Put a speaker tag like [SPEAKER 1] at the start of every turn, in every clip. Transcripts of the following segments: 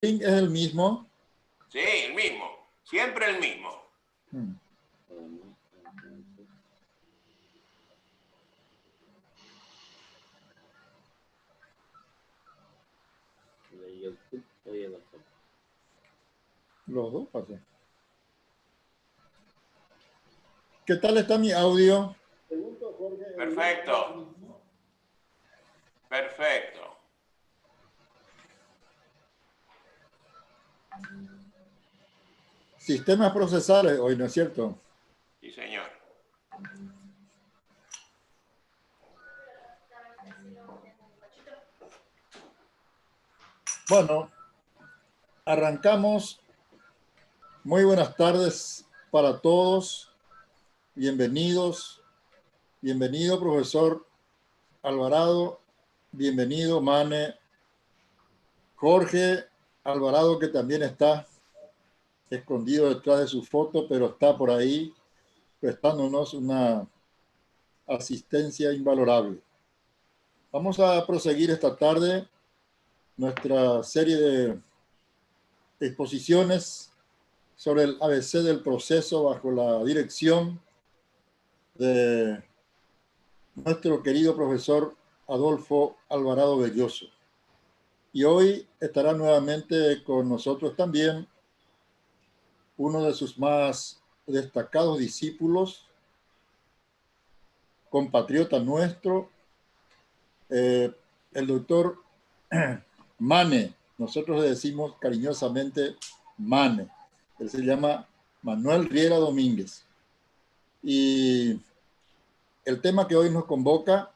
[SPEAKER 1] link es el mismo.
[SPEAKER 2] Sí, el mismo. Siempre el mismo.
[SPEAKER 1] Los dos pasan. ¿Qué tal está mi audio?
[SPEAKER 2] Perfecto. Perfecto.
[SPEAKER 1] Sistemas procesales hoy, ¿no es cierto?
[SPEAKER 2] Sí, señor.
[SPEAKER 1] Bueno, arrancamos. Muy buenas tardes para todos. Bienvenidos. Bienvenido, profesor Alvarado. Bienvenido, Mane. Jorge Alvarado, que también está escondido detrás de su foto, pero está por ahí prestándonos una asistencia invalorable. Vamos a proseguir esta tarde nuestra serie de exposiciones sobre el ABC del proceso bajo la dirección de nuestro querido profesor Adolfo Alvarado Belloso. Y hoy estará nuevamente con nosotros también uno de sus más destacados discípulos, compatriota nuestro, el doctor Mane. Nosotros le decimos cariñosamente Mane. Él se llama Manuel Riera Domínguez. Y el tema que hoy nos convoca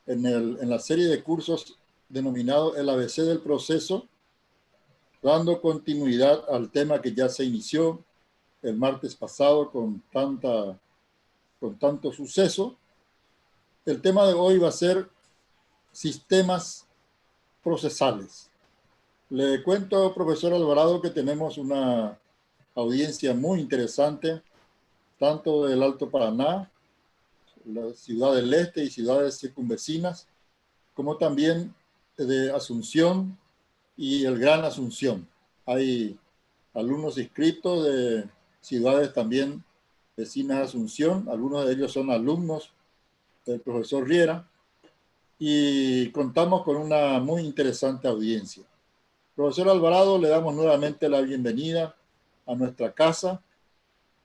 [SPEAKER 1] en la serie de cursos denominado el ABC del proceso, dando continuidad al tema que ya se inició el martes pasado con tanto suceso. El tema de hoy va a ser sistemas procesales. Le cuento, profesor Alvarado, que tenemos una audiencia muy interesante, tanto del Alto Paraná, la ciudad del Este y ciudades circunvecinas, como también de Asunción y el Gran Asunción. Hay alumnos inscritos de ciudades también vecinas de Asunción, algunos de ellos son alumnos del profesor Riera, y contamos con una muy interesante audiencia. Profesor Alvarado, le damos nuevamente la bienvenida a nuestra casa,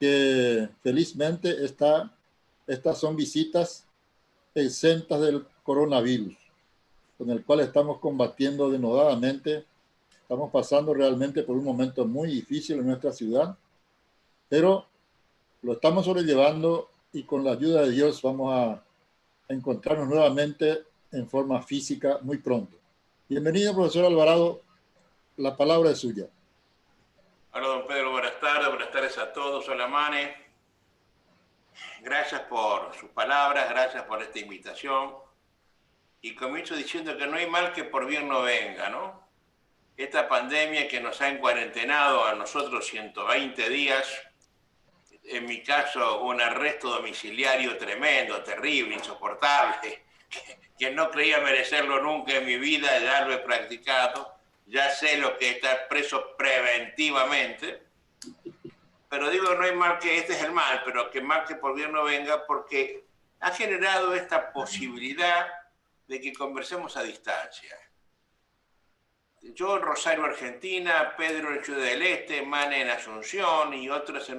[SPEAKER 1] que felizmente estas son visitas exentas del coronavirus, con el cual estamos combatiendo denodadamente. Estamos pasando realmente por un momento muy difícil en nuestra ciudad, pero lo estamos sobrellevando y con la ayuda de Dios vamos a encontrarnos nuevamente en forma física muy pronto. Bienvenido, profesor Alvarado. La palabra es suya.
[SPEAKER 2] Hola, don Pedro. Buenas tardes a todos. Hola, Mane. Gracias por sus palabras, gracias por esta invitación. Y comienzo diciendo que no hay mal que por bien no venga, ¿no? Esta pandemia que nos ha encuarentenado a nosotros 120 días, en mi caso un arresto domiciliario tremendo, terrible, insoportable, que no creía merecerlo nunca en mi vida, ya lo he practicado, ya sé lo que es estar preso preventivamente, pero digo, no hay mal que, este es el mal, pero que mal que por bien no venga, porque ha generado esta posibilidad de que conversemos a distancia. Yo en Rosario, Argentina, Pedro en Ciudad del Este, Mane en Asunción y otros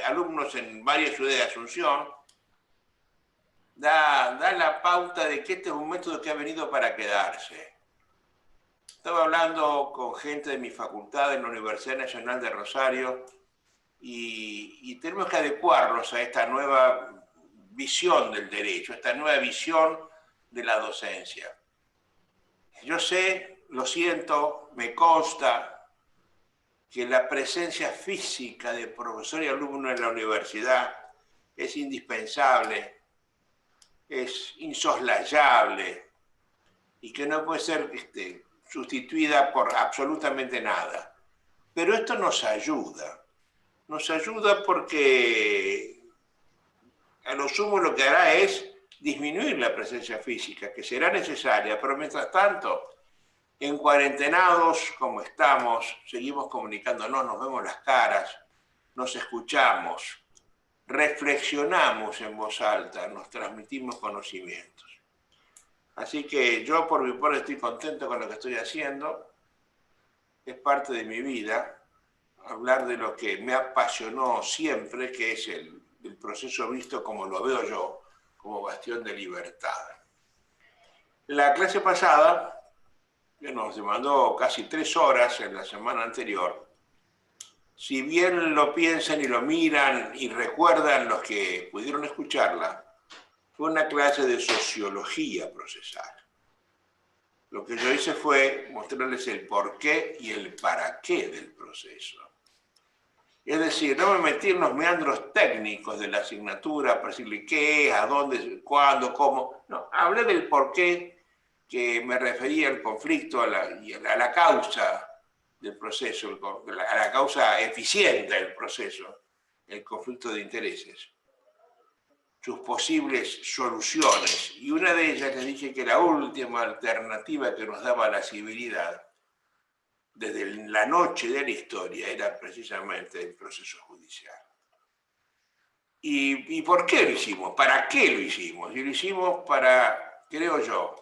[SPEAKER 2] alumnos en varias ciudades de Asunción, da la pauta de que este es un método que ha venido para quedarse. Estaba hablando con gente de mi facultad en la Universidad Nacional de Rosario y tenemos que adecuarnos a esta nueva visión del derecho, esta nueva visión de la docencia. Yo sé, lo siento, me consta que la presencia física de profesor y alumno en la universidad es indispensable, es insoslayable y que no puede ser sustituida por absolutamente nada. Pero esto nos ayuda porque a lo sumo lo que hará es disminuir la presencia física, que será necesaria, pero mientras tanto en cuarentenados como estamos, seguimos comunicándonos, nos vemos las caras, nos escuchamos, reflexionamos en voz alta, nos transmitimos conocimientos. Así que yo por mi parte estoy contento con lo que estoy haciendo. Es parte de mi vida hablar de lo que me apasionó siempre, que es el proceso visto como lo veo yo, como bastión de libertad. La clase pasada, que nos demandó casi 3 horas en la semana anterior, si bien lo piensan y lo miran y recuerdan los que pudieron escucharla, fue una clase de sociología procesal. Lo que yo hice fue mostrarles el porqué y el para qué del proceso. Es decir, no me metí en los meandros técnicos de la asignatura para decirle qué, a dónde, cuándo, cómo. No, hablé del porqué, que me refería al conflicto y a la causa del proceso, a la causa eficiente del proceso, el conflicto de intereses, sus posibles soluciones. Y una de ellas les dije que la última alternativa que nos daba la civilidad, desde la noche de la historia, era precisamente el proceso judicial. ¿Y por qué lo hicimos? ¿Para qué lo hicimos? Y lo hicimos para, creo yo,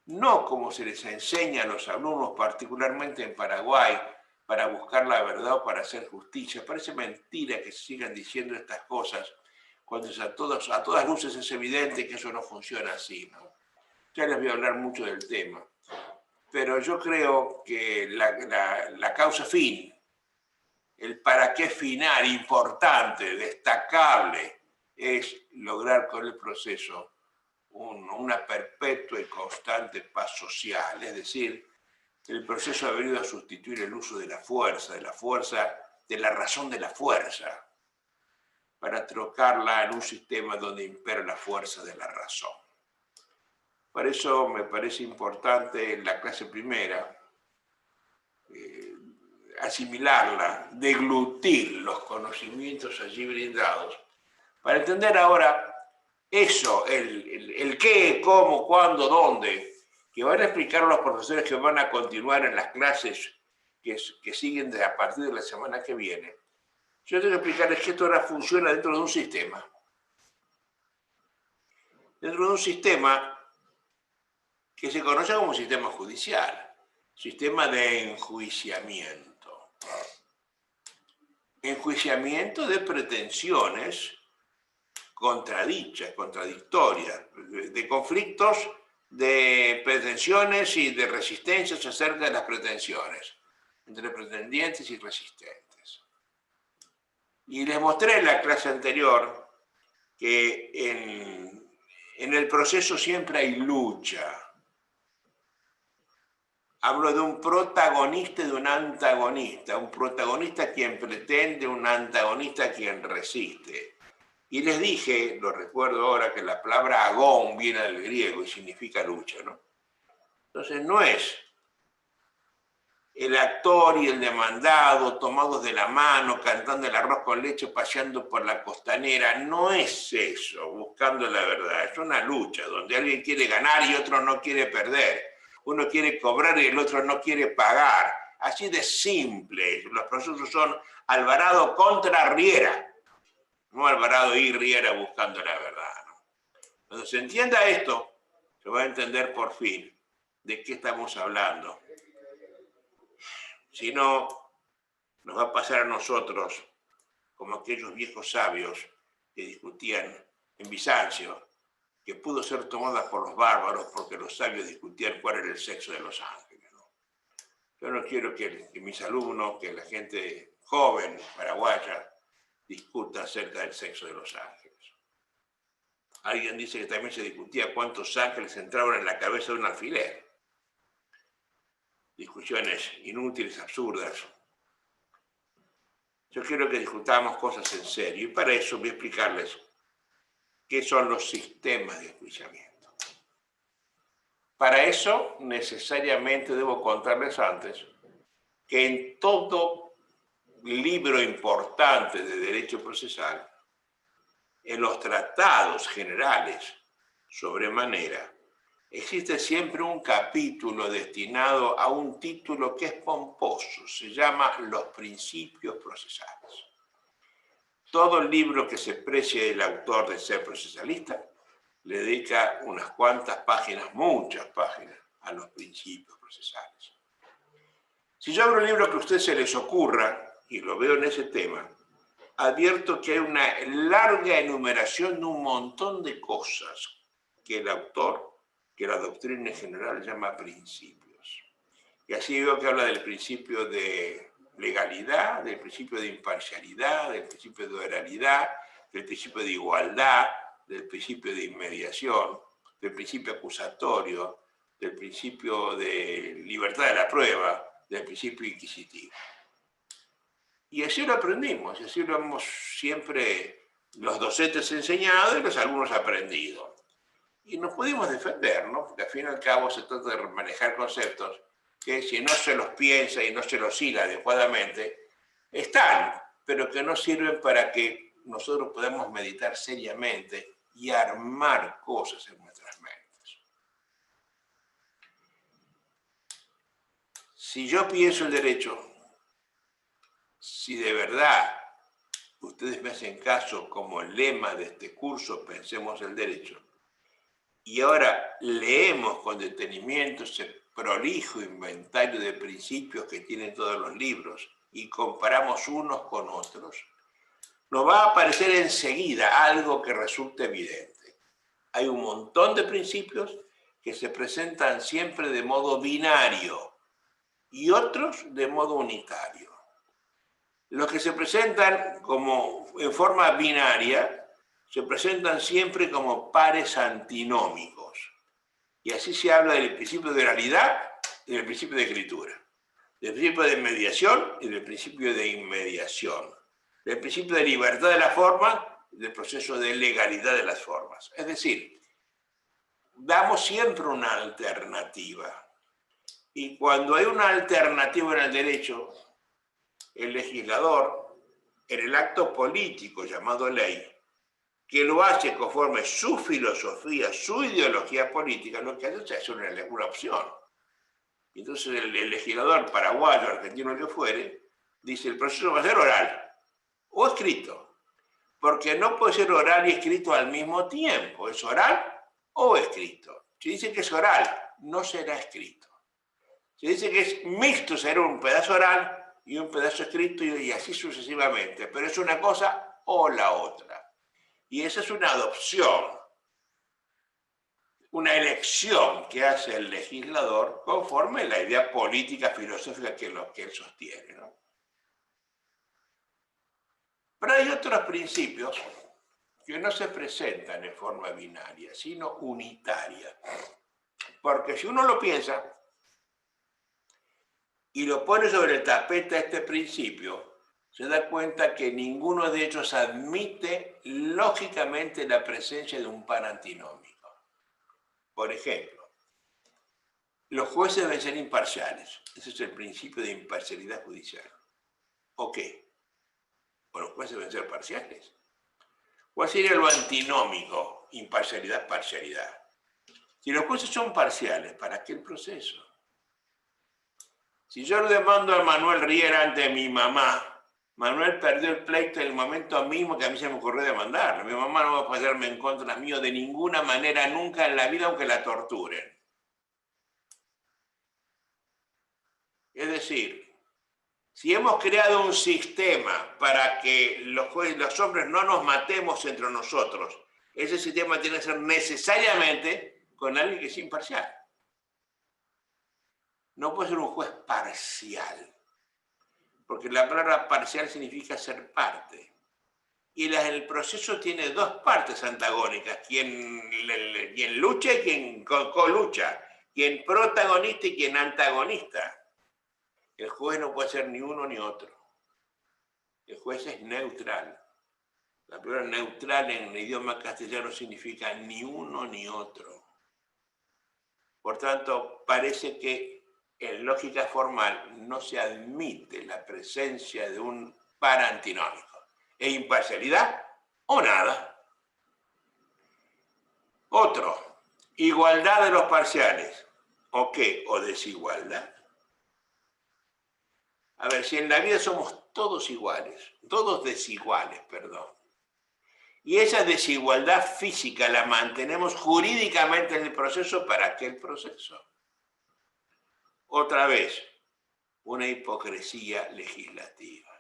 [SPEAKER 2] no como se les enseña a los alumnos, particularmente en Paraguay, para buscar la verdad o para hacer justicia. Parece mentira que se sigan diciendo estas cosas cuando a todas luces es evidente que eso no funciona así, ¿no? Ya les voy a hablar mucho del tema. Pero yo creo que la causa fin, el para qué final importante, destacable, es lograr con el proceso una perpetua y constante paz social. Es decir, el proceso ha venido a sustituir el uso de la fuerza, de la razón de la fuerza, para trocarla en un sistema donde impera la fuerza de la razón. Por eso me parece importante en la clase primera asimilarla, deglutir los conocimientos allí brindados, para entender ahora eso, el qué, cómo, cuándo, dónde, que van a explicar los profesores que van a continuar en las clases que siguen a partir de la semana que viene. Yo tengo que explicarles que esto ahora funciona dentro de un sistema. Dentro de un sistema que se conoce como sistema judicial, sistema de enjuiciamiento. Enjuiciamiento de pretensiones contradichas, contradictorias, de conflictos, de pretensiones y de resistencias acerca de las pretensiones, entre pretendientes y resistentes. Y les mostré en la clase anterior que en el proceso siempre hay lucha. Hablo de un protagonista y de un antagonista quien pretende, un antagonista quien resiste. Y les dije, lo recuerdo ahora, que la palabra agón viene del griego y significa lucha, ¿no? Entonces no es el actor y el demandado tomados de la mano, cantando el arroz con leche, paseando por la costanera. No es eso, buscando la verdad. Es una lucha donde alguien quiere ganar y otro no quiere perder. Uno quiere cobrar y el otro no quiere pagar. Así de simple. Los procesos son Alvarado contra Riera. No Alvarado y Riera buscando la verdad, ¿no? Cuando se entienda esto, se va a entender por fin de qué estamos hablando. Si no, nos va a pasar a nosotros como aquellos viejos sabios que discutían en Bizancio, que pudo ser tomada por los bárbaros porque los sabios discutían cuál era el sexo de los ángeles, ¿no? Yo no quiero que mis alumnos, que la gente joven paraguaya, discuta acerca del sexo de los ángeles. Alguien dice que también se discutía cuántos ángeles entraban en la cabeza de un alfiler. Discusiones inútiles, absurdas. Yo quiero que discutamos cosas en serio y para eso voy a explicarles qué son los sistemas de enjuiciamiento. Para eso necesariamente debo contarles antes que en todo libro importante de derecho procesal, en los tratados generales sobremanera, existe siempre un capítulo destinado a un título que es pomposo, se llama Los principios procesales. Todo el libro que se precie del autor de ser procesalista le dedica unas cuantas páginas, muchas páginas, a los principios procesales. Si yo abro un libro que a ustedes se les ocurra, y lo veo en ese tema, advierto que hay una larga enumeración de un montón de cosas que el autor, que la doctrina en general llama principios. Y así veo que habla del principio de legalidad, del principio de imparcialidad, del principio de oralidad, del principio de igualdad, del principio de inmediación, del principio acusatorio, del principio de libertad de la prueba, del principio inquisitivo. Y así lo aprendimos, y así lo hemos siempre los docentes enseñado y los alumnos aprendido. Y nos pudimos defender, ¿no? Porque al fin y al cabo se trata de manejar conceptos que si no se los piensa y no se los hila adecuadamente, están, pero que no sirven para que nosotros podamos meditar seriamente y armar cosas en nuestras mentes. Si yo pienso el derecho, si de verdad ustedes me hacen caso como el lema de este curso, pensemos el derecho, y ahora leemos con detenimiento ese prolijo inventario de principios que tienen todos los libros y comparamos unos con otros, nos va a aparecer enseguida algo que resulte evidente. Hay un montón de principios que se presentan siempre de modo binario y otros de modo unitario. Los que se presentan como en forma binaria se presentan siempre como pares antinómicos. Y así se habla del principio de oralidad y del principio de escritura, del principio de mediación y del principio de inmediación, del principio de libertad de la forma y del proceso de legalidad de las formas. Es decir, damos siempre una alternativa. Y cuando hay una alternativa en el derecho, el legislador, en el acto político llamado ley, que lo hace conforme su filosofía, su ideología política, lo que hace es una opción. Y entonces el legislador paraguayo, argentino, el que fuere, dice el proceso va a ser oral o escrito, porque no puede ser oral y escrito al mismo tiempo, es oral o escrito. Si dice que es oral, no será escrito. Si dice que es mixto, será un pedazo oral y un pedazo escrito y así sucesivamente, pero es una cosa o la otra. Y esa es una adopción, una elección que hace el legislador conforme a la idea política, filosófica que él sostiene, ¿no? Pero hay otros principios que no se presentan en forma binaria, sino unitaria. Porque si uno lo piensa y lo pone sobre el tapete a este principio, se da cuenta que ninguno de ellos admite lógicamente la presencia de un par antinómico. Por ejemplo, los jueces deben ser imparciales. Ese es el principio de imparcialidad judicial. ¿O qué? ¿O los jueces deben ser parciales? ¿Cuál sería lo antinómico? Imparcialidad, parcialidad. Si los jueces son parciales, ¿para qué el proceso? Si yo le demando a Manuel Riera ante mi mamá, Manuel perdió el pleito en el momento mismo que a mí se me ocurrió demandarlo. Mi mamá no va a fallarme en contra mío de ninguna manera, nunca en la vida, aunque la torturen. Es decir, si hemos creado un sistema para que los hombres no nos matemos entre nosotros, ese sistema tiene que ser necesariamente con alguien que es imparcial. No puede ser un juez parcial, porque la palabra parcial significa ser parte. Y el proceso tiene dos partes antagónicas, quien lucha y quien colucha, quien protagonista y quien antagonista. El juez no puede ser ni uno ni otro. El juez es neutral. La palabra neutral en el idioma castellano significa ni uno ni otro. Por tanto, parece que en lógica formal no se admite la presencia de un par antinómico. ¿Es imparcialidad o nada? Otro, igualdad de los parciales. ¿O qué? ¿O desigualdad? A ver, si en la vida somos todos iguales, todos desiguales, perdón, y esa desigualdad física la mantenemos jurídicamente en el proceso, ¿para qué el proceso? Otra vez, una hipocresía legislativa.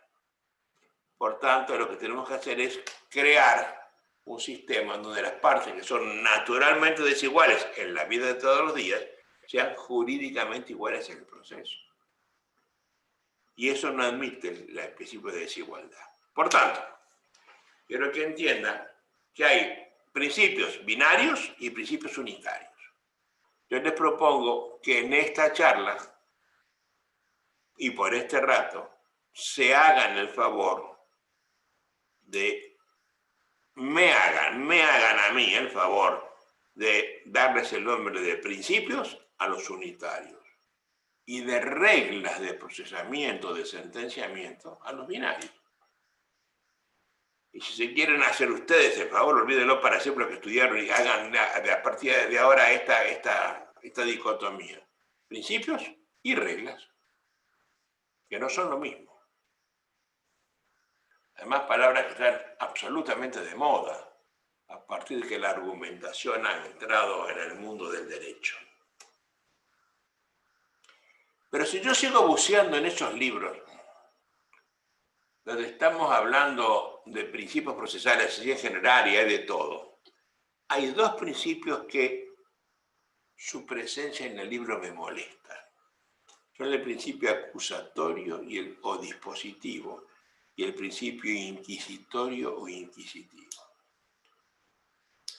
[SPEAKER 2] Por tanto, lo que tenemos que hacer es crear un sistema donde las partes que son naturalmente desiguales en la vida de todos los días sean jurídicamente iguales en el proceso. Y eso no admite el principio de desigualdad. Por tanto, quiero que entiendan que hay principios binarios y principios unitarios. Yo les propongo que en esta charla y por este rato se hagan el favor de, me hagan a mí el favor de darles el nombre de principios a los unitarios y de reglas de procesamiento, de sentenciamiento a los binarios. Y si se quieren hacer ustedes el favor, olvídenlo para siempre lo que estudiaron y hagan a partir de ahora esta dicotomía. Principios y reglas, que no son lo mismo. Además, palabras que están absolutamente de moda a partir de que la argumentación ha entrado en el mundo del derecho. Pero si yo sigo buceando en esos libros, donde estamos hablando de principios procesales y en general y hay de todo, hay dos principios que su presencia en el libro me molesta. Son el principio acusatorio y o dispositivo y el principio inquisitorio o inquisitivo.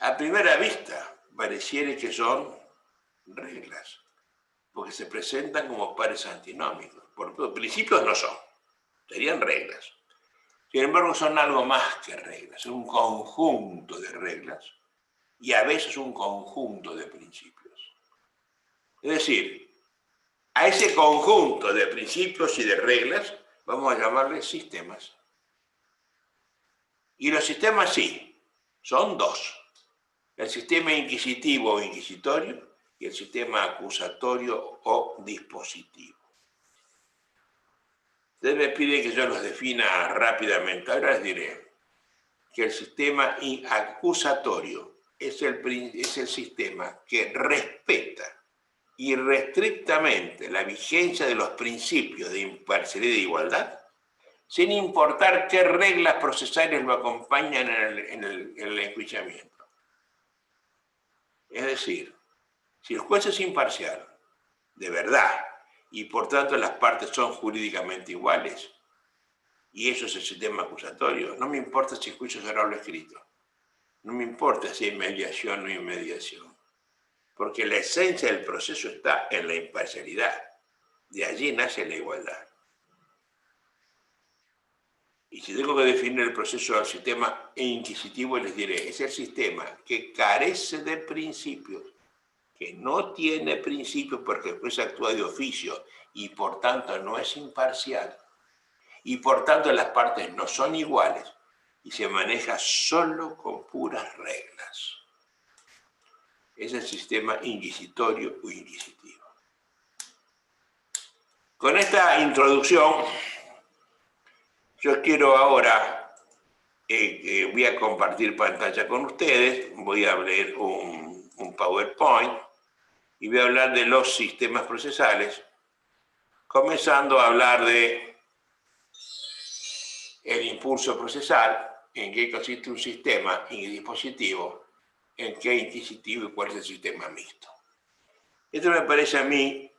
[SPEAKER 2] A primera vista pareciera que son reglas, porque se presentan como pares antinómicos. Por principios no son, serían reglas. Sin embargo, son algo más que reglas, son un conjunto de reglas y a veces un conjunto de principios. Es decir, a ese conjunto de principios y de reglas vamos a llamarles sistemas. Y los sistemas sí, son dos. El sistema inquisitivo o inquisitorio y el sistema acusatorio o dispositivo. Ustedes me piden que yo los defina rápidamente. Ahora les diré que el sistema acusatorio es el sistema que respeta irrestrictamente la vigencia de los principios de imparcialidad e igualdad, sin importar qué reglas procesales lo acompañan en el enjuiciamiento. Es decir, si el juez es imparcial, de verdad, y por tanto las partes son jurídicamente iguales, y eso es el sistema acusatorio, no me importa si el juicio es oral o escrito, no me importa si hay mediación o no hay mediación, porque la esencia del proceso está en la imparcialidad, de allí nace la igualdad. Y si tengo que definir el proceso del sistema inquisitivo, les diré, es el sistema que carece de principios, que no tiene principios porque el juez actúa de oficio y por tanto no es imparcial, y por tanto las partes no son iguales, y se maneja solo con puras reglas. Es el sistema inquisitorio o inquisitivo. Con esta introducción, yo quiero ahora, voy a compartir pantalla con ustedes, voy a abrir un PowerPoint y voy a hablar de los sistemas procesales, comenzando a hablar de el impulso procesal, en qué consiste un sistema y dispositivo, en qué inquisitivo y cuál es el sistema mixto. Esto me parece a mí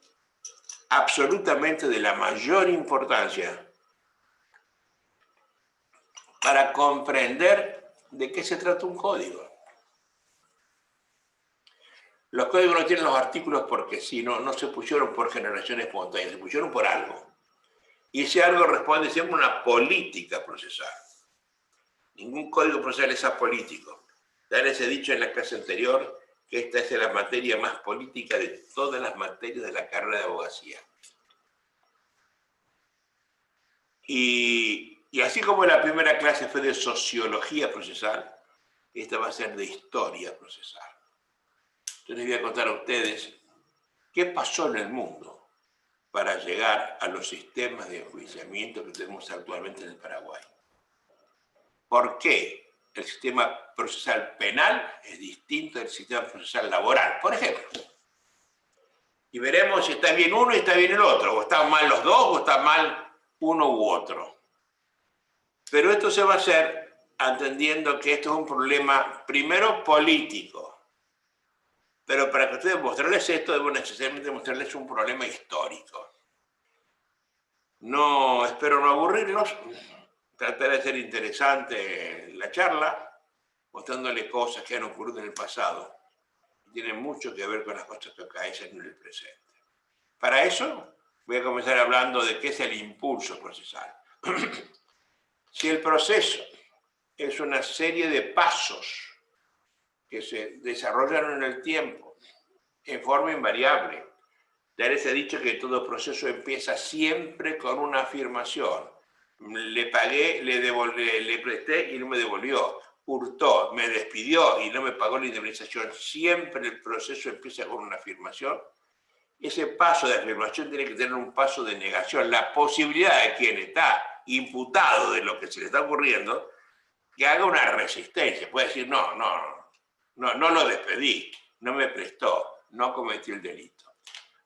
[SPEAKER 2] absolutamente de la mayor importancia para comprender de qué se trata un código. Los códigos no tienen los artículos porque si no se pusieron por generación espontánea, se pusieron por algo. Y ese algo responde siempre a una política procesal. Ningún código procesal es apolítico. Ya les he dicho en la clase anterior que esta es la materia más política de todas las materias de la carrera de abogacía. Y así como la primera clase fue de sociología procesal, esta va a ser de historia procesal. Yo les voy a contar a ustedes qué pasó en el mundo para llegar a los sistemas de enjuiciamiento que tenemos actualmente en el Paraguay. ¿Por qué el sistema procesal penal es distinto del sistema procesal laboral? Por ejemplo. Y veremos si está bien uno y está bien el otro, o están mal los dos, o está mal uno u otro. Pero esto se va a hacer entendiendo que esto es un problema, primero, político. Pero para que ustedes mostrarles esto, debo necesariamente mostrarles un problema histórico. No, espero no aburrirlos. Trataré de ser interesante la charla, mostrándole cosas que han ocurrido en el pasado. Tienen mucho que ver con las cosas que acaecen en el presente. Para eso, voy a comenzar hablando de qué es el impulso procesal. Si el proceso es una serie de pasos que se desarrollan en el tiempo en forma invariable, ya les he dicho que todo proceso empieza siempre con una afirmación. Le pagué, le presté y no me devolvió. Hurtó, me despidió y no me pagó la indemnización. Siempre el proceso empieza con una afirmación. Ese paso de afirmación tiene que tener un paso de negación. La posibilidad de quien está imputado de lo que se le está ocurriendo, que haga una resistencia. Puede decir, no lo despedí, no me prestó, no cometí el delito.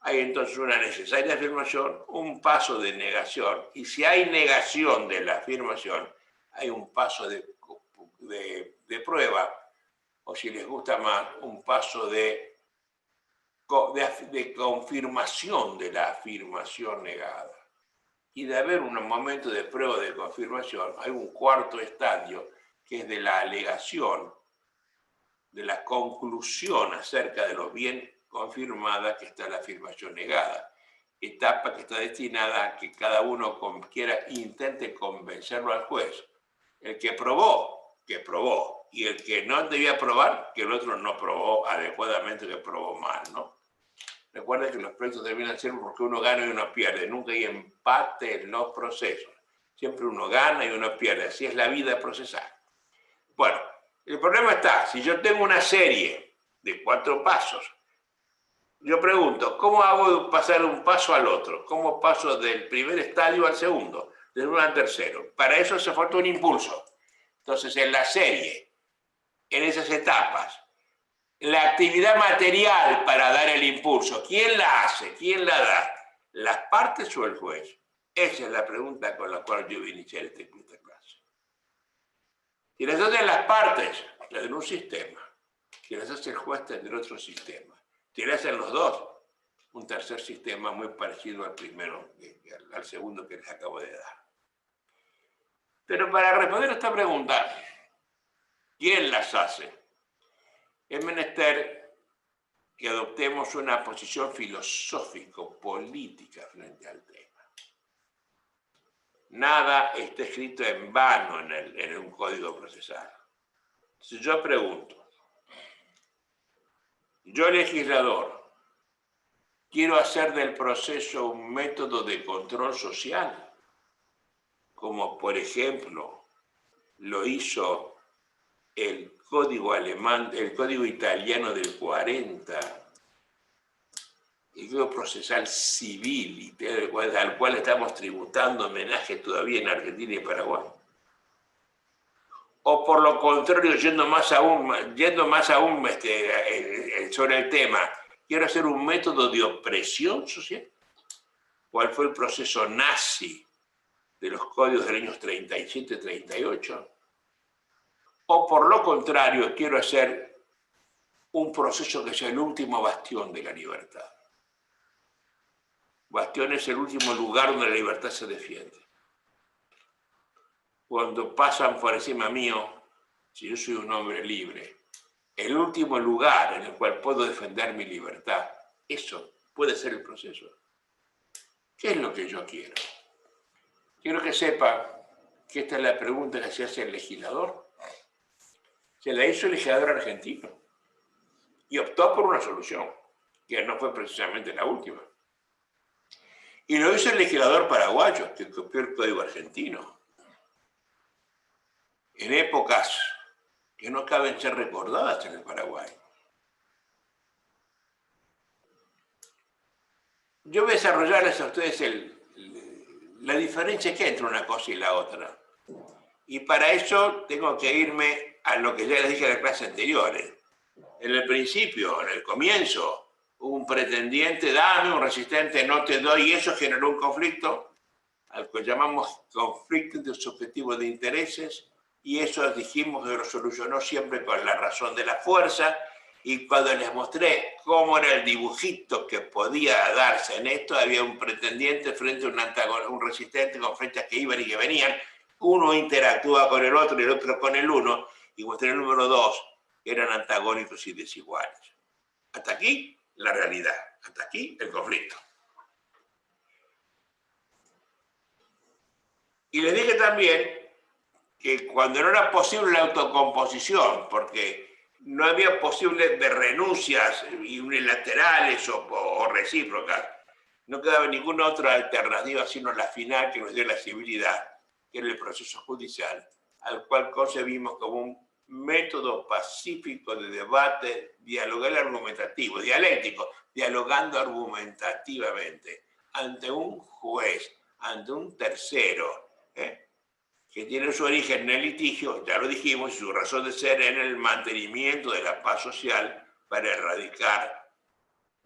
[SPEAKER 2] Hay entonces una necesaria afirmación, un paso de negación, y si hay negación de la afirmación, hay un paso de prueba, o si les gusta más, un paso de confirmación de la afirmación negada. Y de haber un momento de prueba de confirmación, hay un cuarto estadio, que es de la alegación, de la conclusión acerca de lo bien confirmada que está la afirmación negada. Etapa que está destinada a que cada uno intente convencerlo al juez. El que probó, y el que no debía probar, que el otro no probó adecuadamente, que probó mal, ¿no? Recuerden que los proyectos terminan siempre porque uno gana y uno pierde. Nunca hay empate en los procesos. Siempre uno gana y uno pierde. Así es la vida procesal. Bueno, el problema está, si yo tengo una serie de 4 pasos, yo pregunto, ¿cómo hago pasar un paso al otro? ¿Cómo paso del primer estadio al segundo? Del uno al tercero. Para eso hace falta un impulso. Entonces, en la serie, en esas etapas, la actividad material para dar el impulso, ¿quién la hace? ¿Quién la da? ¿Las partes o el juez? Esa es la pregunta con la cual yo voy a iniciar esta clase. Si las hacen las partes, en un sistema. Si las hace el juez, en otro sistema. Si las hacen los dos, un tercer sistema muy parecido al primero, al segundo que les acabo de dar. Pero para responder a esta pregunta, ¿quién las hace? Es menester que adoptemos una posición filosófico-política frente al tema. Nada está escrito en vano en un código procesal. Si yo pregunto, yo legislador, quiero hacer del proceso un método de control social, como por ejemplo lo hizo el código alemán, el código italiano del 40, el código procesal civil, al cual estamos tributando homenaje todavía en Argentina y Paraguay. O por lo contrario, yendo más aún sobre el tema, quiero hacer un método de opresión social. ¿Cuál fue el proceso nazi de los códigos de los años 37 y 38? O por lo contrario, quiero hacer un proceso que sea el último bastión de la libertad. Bastión es el último lugar donde la libertad se defiende. Cuando pasan por encima mío, si yo soy un hombre libre, el último lugar en el cual puedo defender mi libertad, eso puede ser el proceso. ¿Qué es lo que yo quiero? Quiero que sepa que esta es la pregunta que se hace el legislador. Se la hizo el legislador argentino y optó por una solución, que no fue precisamente la última. Y lo hizo el legislador paraguayo, que copió el código argentino. En épocas que no caben ser recordadas en el Paraguay. yo voy a desarrollarles a ustedes la diferencia que hay entre una cosa y la otra. Y para eso tengo que irme a lo que ya les dije en la clase anterior. En el principio, en el comienzo, hubo un pretendiente, dame, un resistente, no te doy, y eso generó un conflicto, al que llamamos conflicto entre subjetivos de intereses, y eso dijimos que lo solucionó siempre con la razón de la fuerza, y cuando les mostré cómo era el dibujito que podía darse en esto, había un pretendiente frente a un resistente con flechas que iban y que venían, uno interactúa con el otro y el otro con el uno, y mostré el número 2, que eran antagónicos y desiguales. Hasta aquí la realidad, hasta aquí el conflicto. Y les dije también que cuando no era posible la autocomposición, porque no había posible de renuncias unilaterales o recíprocas, no quedaba ninguna otra alternativa sino la final que nos dio la civilidad, que era el proceso judicial, al cual concebimos como un método pacífico de debate, dialogal argumentativo, dialéctico, dialogando argumentativamente, ante un juez, ante un tercero, que tiene su origen en el litigio, ya lo dijimos, y su razón de ser en el mantenimiento de la paz social para erradicar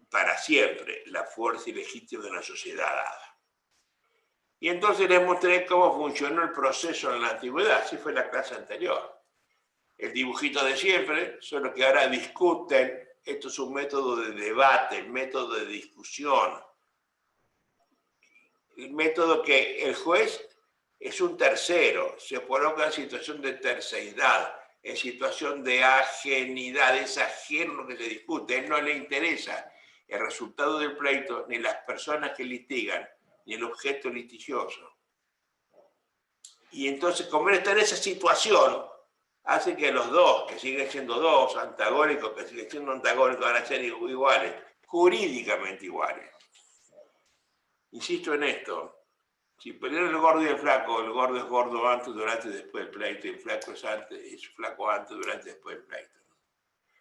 [SPEAKER 2] para siempre la fuerza ilegítima de una sociedad dada. Y entonces les mostré cómo funcionó el proceso en la antigüedad, así fue la clase anterior. El dibujito de siempre, solo que ahora discuten, esto es un método de debate, el método de discusión, el método que el juez es un tercero, se coloca en situación de terceridad, en situación de ajenidad, es ajeno lo que se discute, a él no le interesa el resultado del pleito, ni las personas que litigan, ni el objeto litigioso. Y entonces, como él está en esa situación, hace que los dos, que siguen siendo dos, antagónicos, que siguen siendo antagónicos, van a ser iguales, jurídicamente iguales. Insisto en esto. Si pelean el gordo y el flaco, el gordo es gordo antes, durante y después del pleito, y el flaco es flaco antes, durante y después del pleito.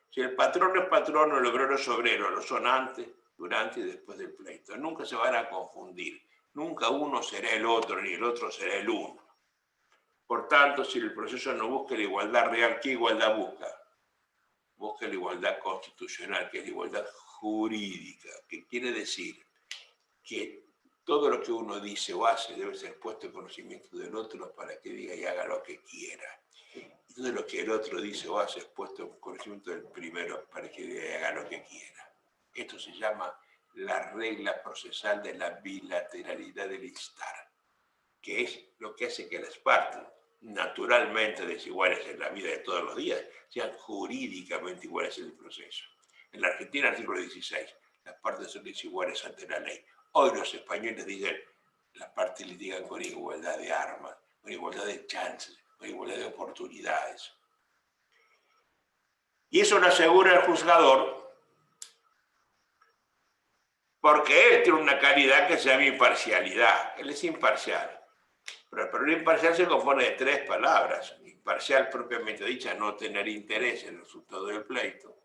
[SPEAKER 2] Si el patrón es patrón, el obrero es obrero, lo son antes, durante y después del pleito. Nunca se van a confundir. Nunca uno será el otro, ni el otro será el uno. Por tanto, si el proceso no busca la igualdad real, ¿qué igualdad busca? Busca la igualdad constitucional, que es la igualdad jurídica, que quiere decir que todo lo que uno dice o hace debe ser puesto en conocimiento del otro para que diga y haga lo que quiera. Y todo lo que el otro dice o hace es puesto en conocimiento del primero para que diga y haga lo que quiera. Esto se llama la regla procesal de la bilateralidad del instar, que es lo que hace que las partes, naturalmente desiguales en la vida de todos los días, sean jurídicamente iguales en el proceso. En la Argentina, artículo 16, las partes son desiguales ante la ley. Hoy los españoles dicen, las partes litigan con igualdad de armas, con igualdad de chances, con igualdad de oportunidades. Y eso lo asegura el juzgador, porque él tiene una calidad que se llama imparcialidad. Él es imparcial. Pero lo imparcial se compone de 3 palabras. Imparcial propiamente dicha, no tener interés en el resultado del pleito.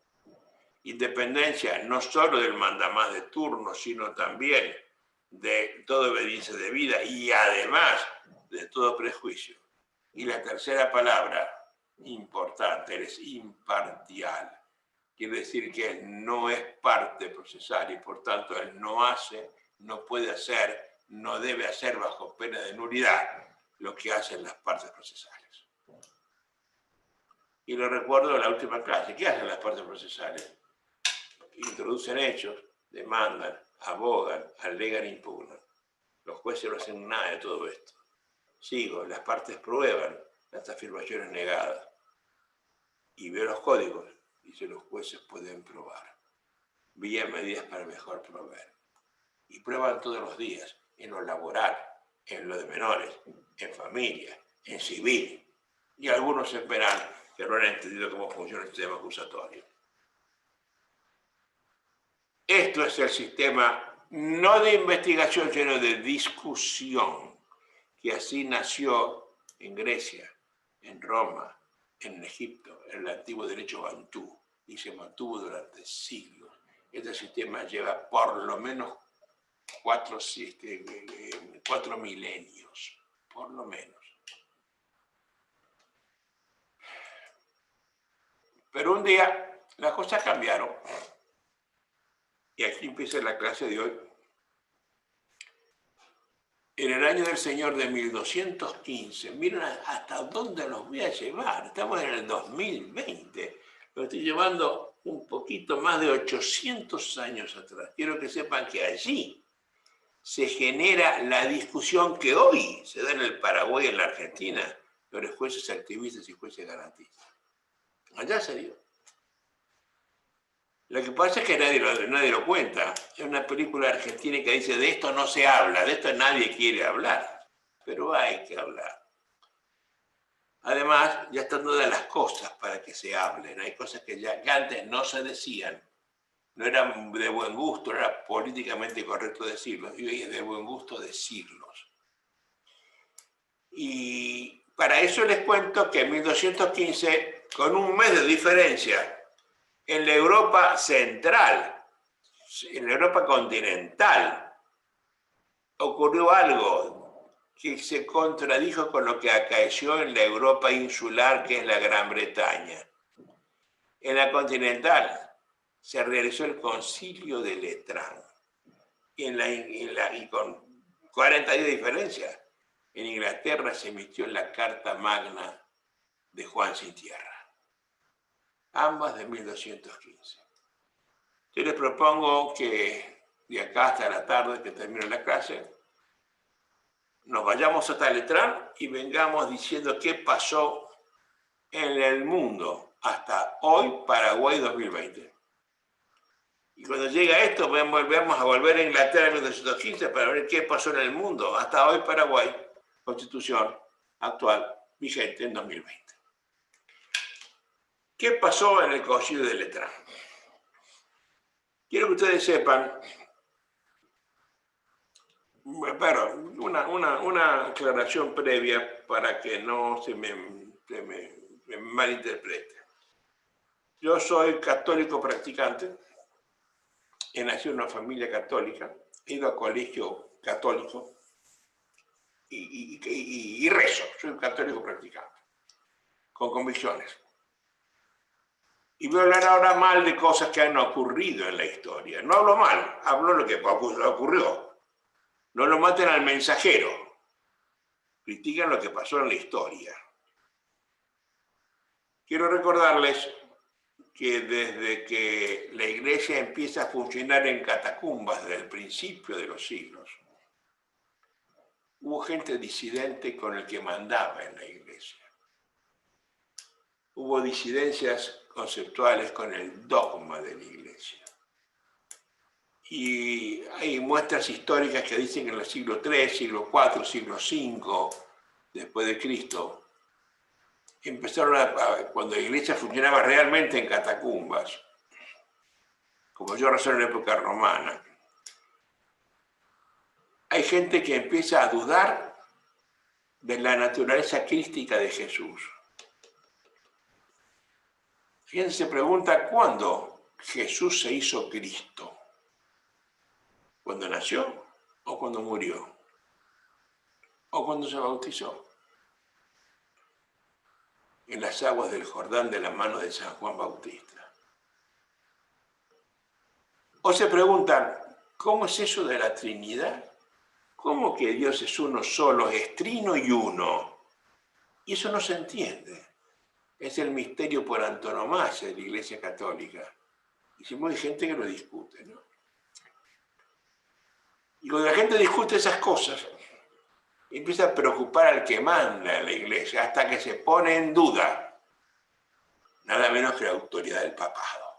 [SPEAKER 2] Independencia no solo del mandamás de turno, sino también de toda obediencia debida y además de todo prejuicio. Y la tercera palabra importante, él es imparcial. Quiere decir que él no es parte procesal y por tanto él no hace, no puede hacer, no debe hacer bajo pena de nulidad lo que hacen las partes procesales. Y lo recuerdo en la última clase. ¿Qué hacen las partes procesales? Introducen hechos, demandan, abogan, alegan, impugnan. Los jueces no hacen nada de todo esto. Sigo, las partes prueban las afirmaciones negadas. Y veo los códigos, dice los jueces pueden probar. Vía medidas para mejor proveer. Y prueban todos los días, en lo laboral, en lo de menores, en familia, en civil. Y algunos en penal que no han entendido cómo funciona el sistema acusatorio. Esto es el sistema no de investigación, sino de discusión, que así nació en Grecia, en Roma, en Egipto, en el antiguo derecho bantú, y se mantuvo durante siglos. Este sistema lleva por lo menos 4 milenios, por lo menos. Pero un día las cosas cambiaron. Y aquí empieza la clase de hoy. En el año del Señor de 1215, miren hasta dónde los voy a llevar. Estamos en el 2020. Lo estoy llevando un poquito más de 800 años atrás. Quiero que sepan que allí se genera la discusión que hoy se da en el Paraguay y en la Argentina sobre jueces activistas y jueces garantistas. Allá se dio. Lo que pasa es que nadie lo cuenta. Es una película argentina que dice, de esto no se habla, de esto nadie quiere hablar. Pero hay que hablar. Además, ya están todas las cosas para que se hablen. Hay cosas que antes no se decían. No era de buen gusto, no era políticamente correcto decirlos. Y hoy es de buen gusto decirlos. Y para eso les cuento que en 1215, con un mes de diferencia, en la Europa central, en la Europa continental, ocurrió algo que se contradijo con lo que acaeció en la Europa insular, que es la Gran Bretaña. En la continental se realizó el Concilio de Letrán. Y con 40 días de diferencia, en Inglaterra se emitió la Carta Magna de Juan Sin Tierra. Ambas de 1215. Yo les propongo que de acá hasta la tarde que termine la clase, nos vayamos hasta Letrán y vengamos diciendo qué pasó en el mundo hasta hoy, Paraguay 2020. Y cuando llega esto, vamos a volver a Inglaterra en 1215 para ver qué pasó en el mundo hasta hoy, Paraguay, Constitución actual, vigente en 2020. ¿Qué pasó en el Concilio de Letrán? Quiero que ustedes sepan, pero una aclaración previa para que no se me malinterprete. Yo soy católico practicante, he nacido en una familia católica, he ido a colegio católico y rezo, soy un católico practicante, con convicciones. Y voy a hablar ahora mal de cosas que han ocurrido en la historia. No hablo mal, hablo lo que ocurrió. No lo maten al mensajero. Critican lo que pasó en la historia. Quiero recordarles que desde que la iglesia empieza a funcionar en catacumbas desde el principio de los siglos, hubo gente disidente con el que mandaba en la iglesia. Hubo disidencias conceptuales con el dogma de la iglesia. Y hay muestras históricas que dicen que en el siglo III, siglo IV, siglo V, después de Cristo, empezaron cuando la iglesia funcionaba realmente en catacumbas, como yo rezo en la época romana, hay gente que empieza a dudar de la naturaleza crística de Jesús. Fíjense, se pregunta cuándo Jesús se hizo Cristo. ¿Cuándo nació? ¿O cuando murió? ¿O cuando se bautizó? En las aguas del Jordán de la mano de San Juan Bautista. O se preguntan, ¿cómo es eso de la Trinidad? ¿Cómo que Dios es uno solo, es trino y uno? Y eso no se entiende. Es el misterio por antonomasia de la Iglesia Católica. Y siempre hay gente que lo discute, ¿no? Y cuando la gente discute esas cosas, empieza a preocupar al que manda en la Iglesia, hasta que se pone en duda nada menos que la autoridad del papado.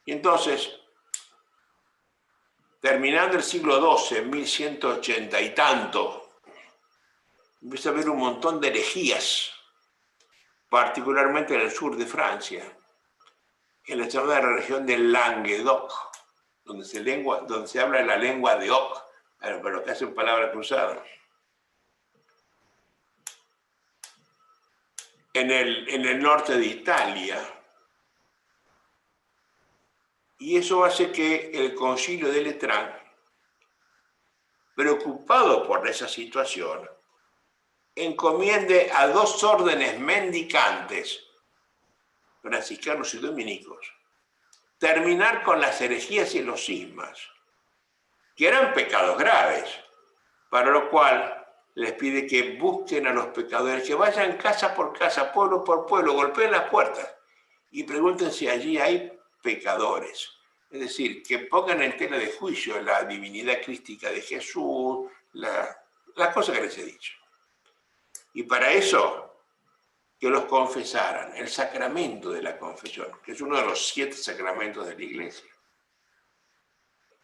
[SPEAKER 2] Y entonces, terminando el siglo XII, 1180 y tanto, empieza a haber un montón de herejías, particularmente en el sur de Francia, en la llamada región del Languedoc, donde se habla la lengua de Oc, pero que hacen palabras cruzadas. En el norte de Italia. Y eso hace que el Concilio de Letrán preocupado por esa situación, encomiende a 2 órdenes mendicantes, franciscanos y dominicos, terminar con las herejías y los cismas, que eran pecados graves, para lo cual les pide que busquen a los pecadores, que vayan casa por casa, pueblo por pueblo, golpeen las puertas y pregunten si allí hay pecadores. Es decir, que pongan en tela de juicio la divinidad crística de Jesús, las cosas que les he dicho. Y para eso, que los confesaran, el sacramento de la confesión, que es uno de los 7 sacramentos de la Iglesia.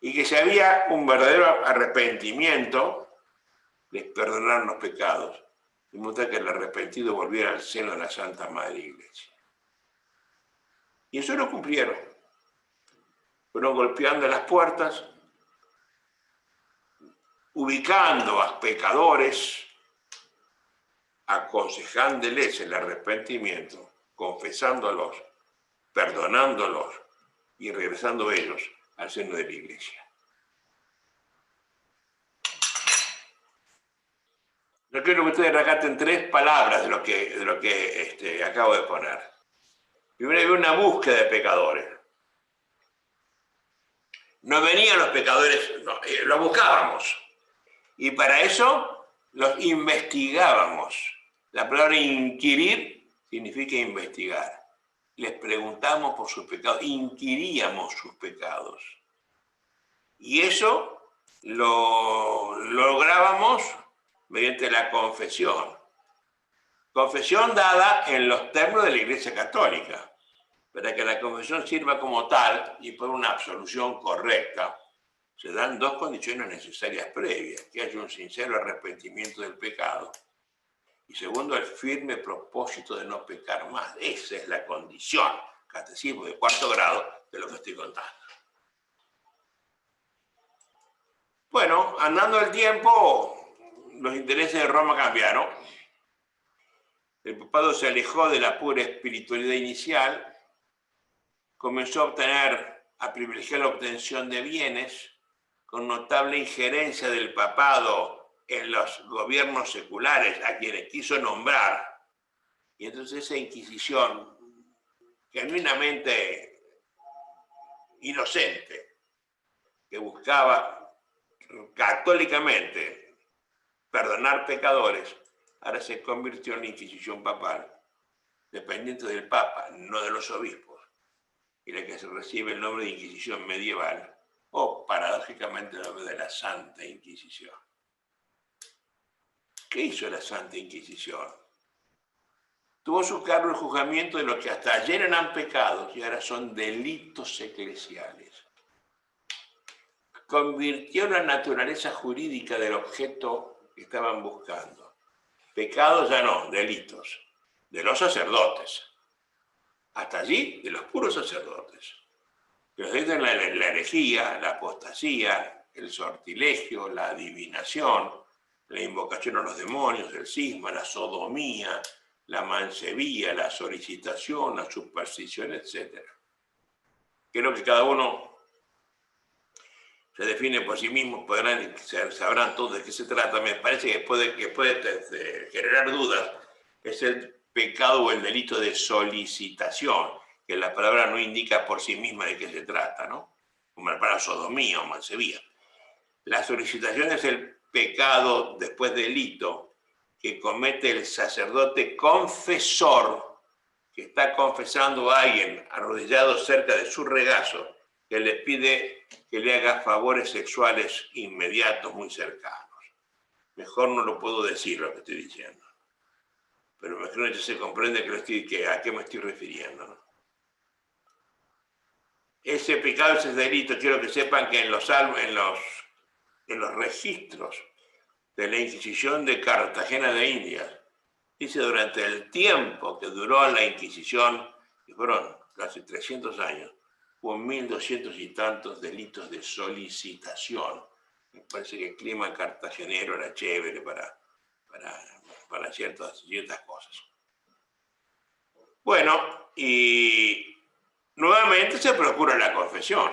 [SPEAKER 2] Y que si había un verdadero arrepentimiento, les perdonaron los pecados, de modo que el arrepentido volviera al seno de la Santa Madre Iglesia. Y eso lo cumplieron. Fueron golpeando las puertas, ubicando a pecadores, aconsejándoles el arrepentimiento, confesándolos, perdonándolos y regresando ellos al seno de la Iglesia. Yo quiero que ustedes rescaten 3 palabras de lo que acabo de poner. Primero, había una búsqueda de pecadores. No venían los pecadores, no, los buscábamos. Y para eso los investigábamos. La palabra inquirir significa investigar. Les preguntamos por sus pecados, inquiríamos sus pecados. Y eso lo lográbamos mediante la confesión. Confesión dada en los términos de la Iglesia Católica. Para que la confesión sirva como tal y por una absolución correcta, se dan 2 condiciones necesarias previas: que haya un sincero arrepentimiento del pecado y segundo, el firme propósito de no pecar más. Esa es la condición, catecismo de 4º grado, de lo que estoy contando. Bueno, andando el tiempo, los intereses de Roma cambiaron. El papado se alejó de la pura espiritualidad inicial, comenzó a privilegiar la obtención de bienes, con notable injerencia del papado en los gobiernos seculares a quienes quiso nombrar. Y entonces esa Inquisición, genuinamente inocente, que buscaba católicamente perdonar pecadores, ahora se convirtió en la Inquisición papal, dependiente del Papa, no de los obispos, y la que se recibe el nombre de Inquisición medieval, o paradójicamente el nombre de la Santa Inquisición. ¿Qué hizo la Santa Inquisición? Tuvo a su cargo el juzgamiento de lo que hasta ayer eran pecados y ahora son delitos eclesiales. Convirtió la naturaleza jurídica del objeto que estaban buscando. Pecados ya no, delitos. De los sacerdotes. Hasta allí, de los puros sacerdotes. Los delitos la herejía, la apostasía, el sortilegio, la adivinación, la invocación a los demonios, el cisma, la sodomía, la mancebía, la solicitación, la superstición, etc. Creo que cada uno se define por sí mismo, sabrán todos de qué se trata. Me parece que puede generar dudas. Es el pecado o el delito de solicitación, que la palabra no indica por sí misma de qué se trata, ¿no? Como la palabra sodomía o mancebía. La solicitación es el pecado después delito que comete el sacerdote confesor, que está confesando a alguien arrodillado cerca de su regazo, que le pide que le haga favores sexuales inmediatos, muy cercanos. Mejor no lo puedo decir lo que estoy diciendo, pero mejor ya se comprende a qué me estoy refiriendo, ¿no? Ese pecado, ese delito, quiero que sepan que en los registros de la Inquisición de Cartagena de Indias, dice durante el tiempo que duró la Inquisición, que fueron casi 300 años, hubo 1.200 y tantos delitos de solicitación. Me parece que el clima cartagenero era chévere para ciertas cosas. Bueno, y nuevamente se procura la confesión.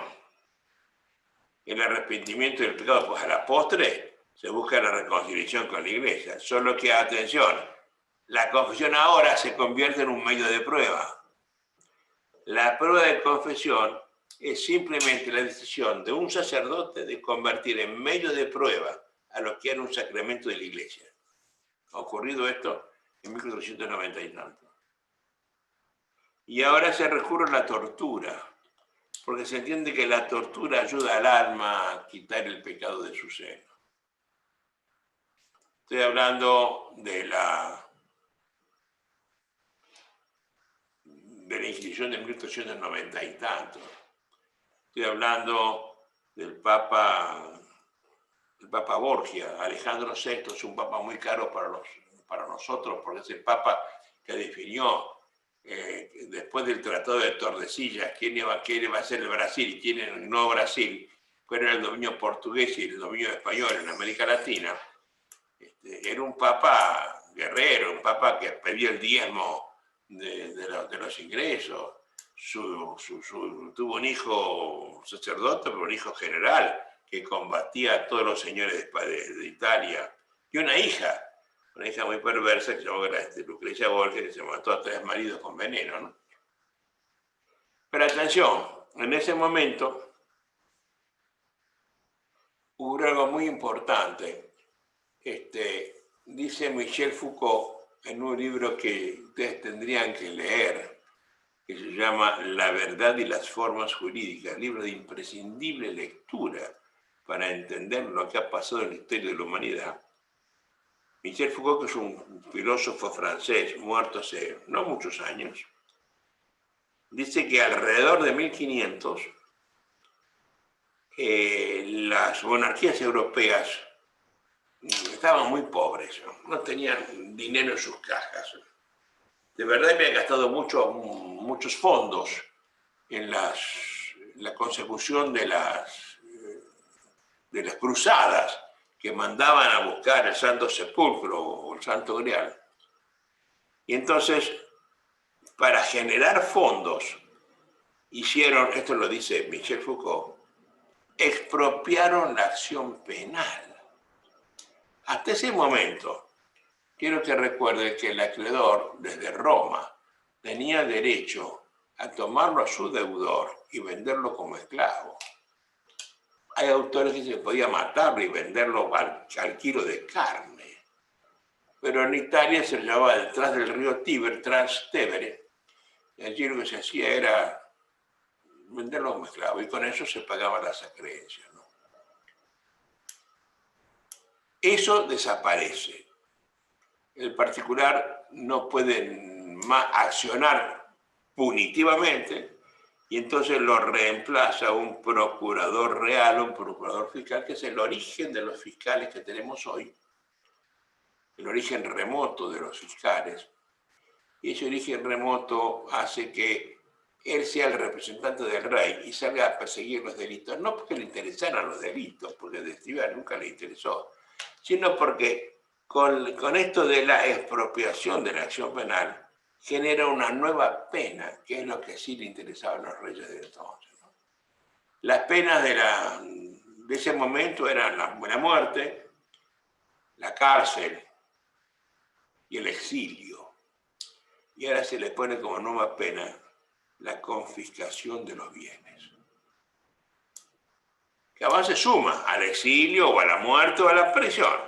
[SPEAKER 2] El arrepentimiento del pecado, pues a la postre se busca la reconciliación con la Iglesia. Solo que, atención, la confesión ahora se convierte en un medio de prueba. La prueba de confesión es simplemente la decisión de un sacerdote de convertir en medio de prueba a lo que era un sacramento de la Iglesia. Ha ocurrido esto en 1490 y tanto. Y ahora se recurre a la tortura, porque se entiende que la tortura ayuda al alma a quitar el pecado de su seno. Estoy hablando de la Inquisición de 1890 y tanto. Estoy hablando del Papa Borgia. Alejandro VI es un papa muy caro para nosotros, porque es el papa que definió, después del Tratado de Tordesillas, quién iba a ser el Brasil y quién era el nuevo Brasil, cuál era el dominio portugués y el dominio español en América Latina. Era un papa guerrero, un papa que pedía el diezmo de los ingresos. Tuvo un hijo sacerdote, pero un hijo general, que combatía a todos los señores de Italia. Y una hija muy perversa, que se llamaba Lucrecia Borgia, que se mató a 3 maridos con veneno, ¿no? Pero atención, en ese momento hubo algo muy importante. Dice Michel Foucault en un libro que ustedes tendrían que leer, que se llama La verdad y las formas jurídicas, libro de imprescindible lectura para entender lo que ha pasado en la historia de la humanidad. Michel Foucault, que es un filósofo francés muerto hace no muchos años, dice que alrededor de 1500 las monarquías europeas estaban muy pobres, no tenían dinero en sus cajas. De verdad habían gastado muchos fondos en la consecución de las cruzadas que mandaban a buscar el Santo Sepulcro o el Santo Grial. Y entonces, para generar fondos, hicieron, esto lo dice Michel Foucault, expropiaron la acción penal. Hasta ese momento, quiero que recuerden que el acreedor, desde Roma, tenía derecho a tomarlo a su deudor y venderlo como esclavo. Hay autores que se podía matarlo y venderlo al kilo de carne. Pero en Italia se llevaba detrás del río Tíber, Trastevere, y allí lo que se hacía era venderlo como esclavo, y con eso se pagaban las acreencias, ¿no? Eso desaparece. El particular no puede más accionar punitivamente, y entonces lo reemplaza un procurador real, un procurador fiscal, que es el origen de los fiscales que tenemos hoy, el origen remoto de los fiscales. Y ese origen remoto hace que él sea el representante del rey y salga a perseguir los delitos, no porque le interesaran los delitos, porque de Estival nunca le interesó, sino porque con esto de la expropiación de la acción penal genera una nueva pena, que es lo que sí le interesaba a los reyes de entonces, ¿no? Las penas de ese momento eran la muerte, la cárcel y el exilio. Y ahora se le pone como nueva pena la confiscación de los bienes, que además se suma al exilio o a la muerte o a la prisión.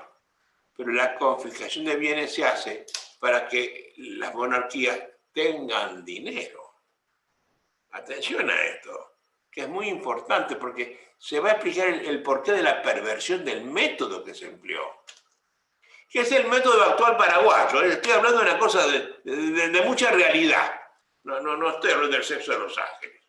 [SPEAKER 2] Pero la confiscación de bienes se hace para que las monarquías tengan dinero. Atención a esto, que es muy importante, porque se va a explicar el porqué de la perversión del método que se empleó, que es el método actual paraguayo. Estoy hablando de una cosa de mucha realidad. No estoy hablando del sexo de los ángeles.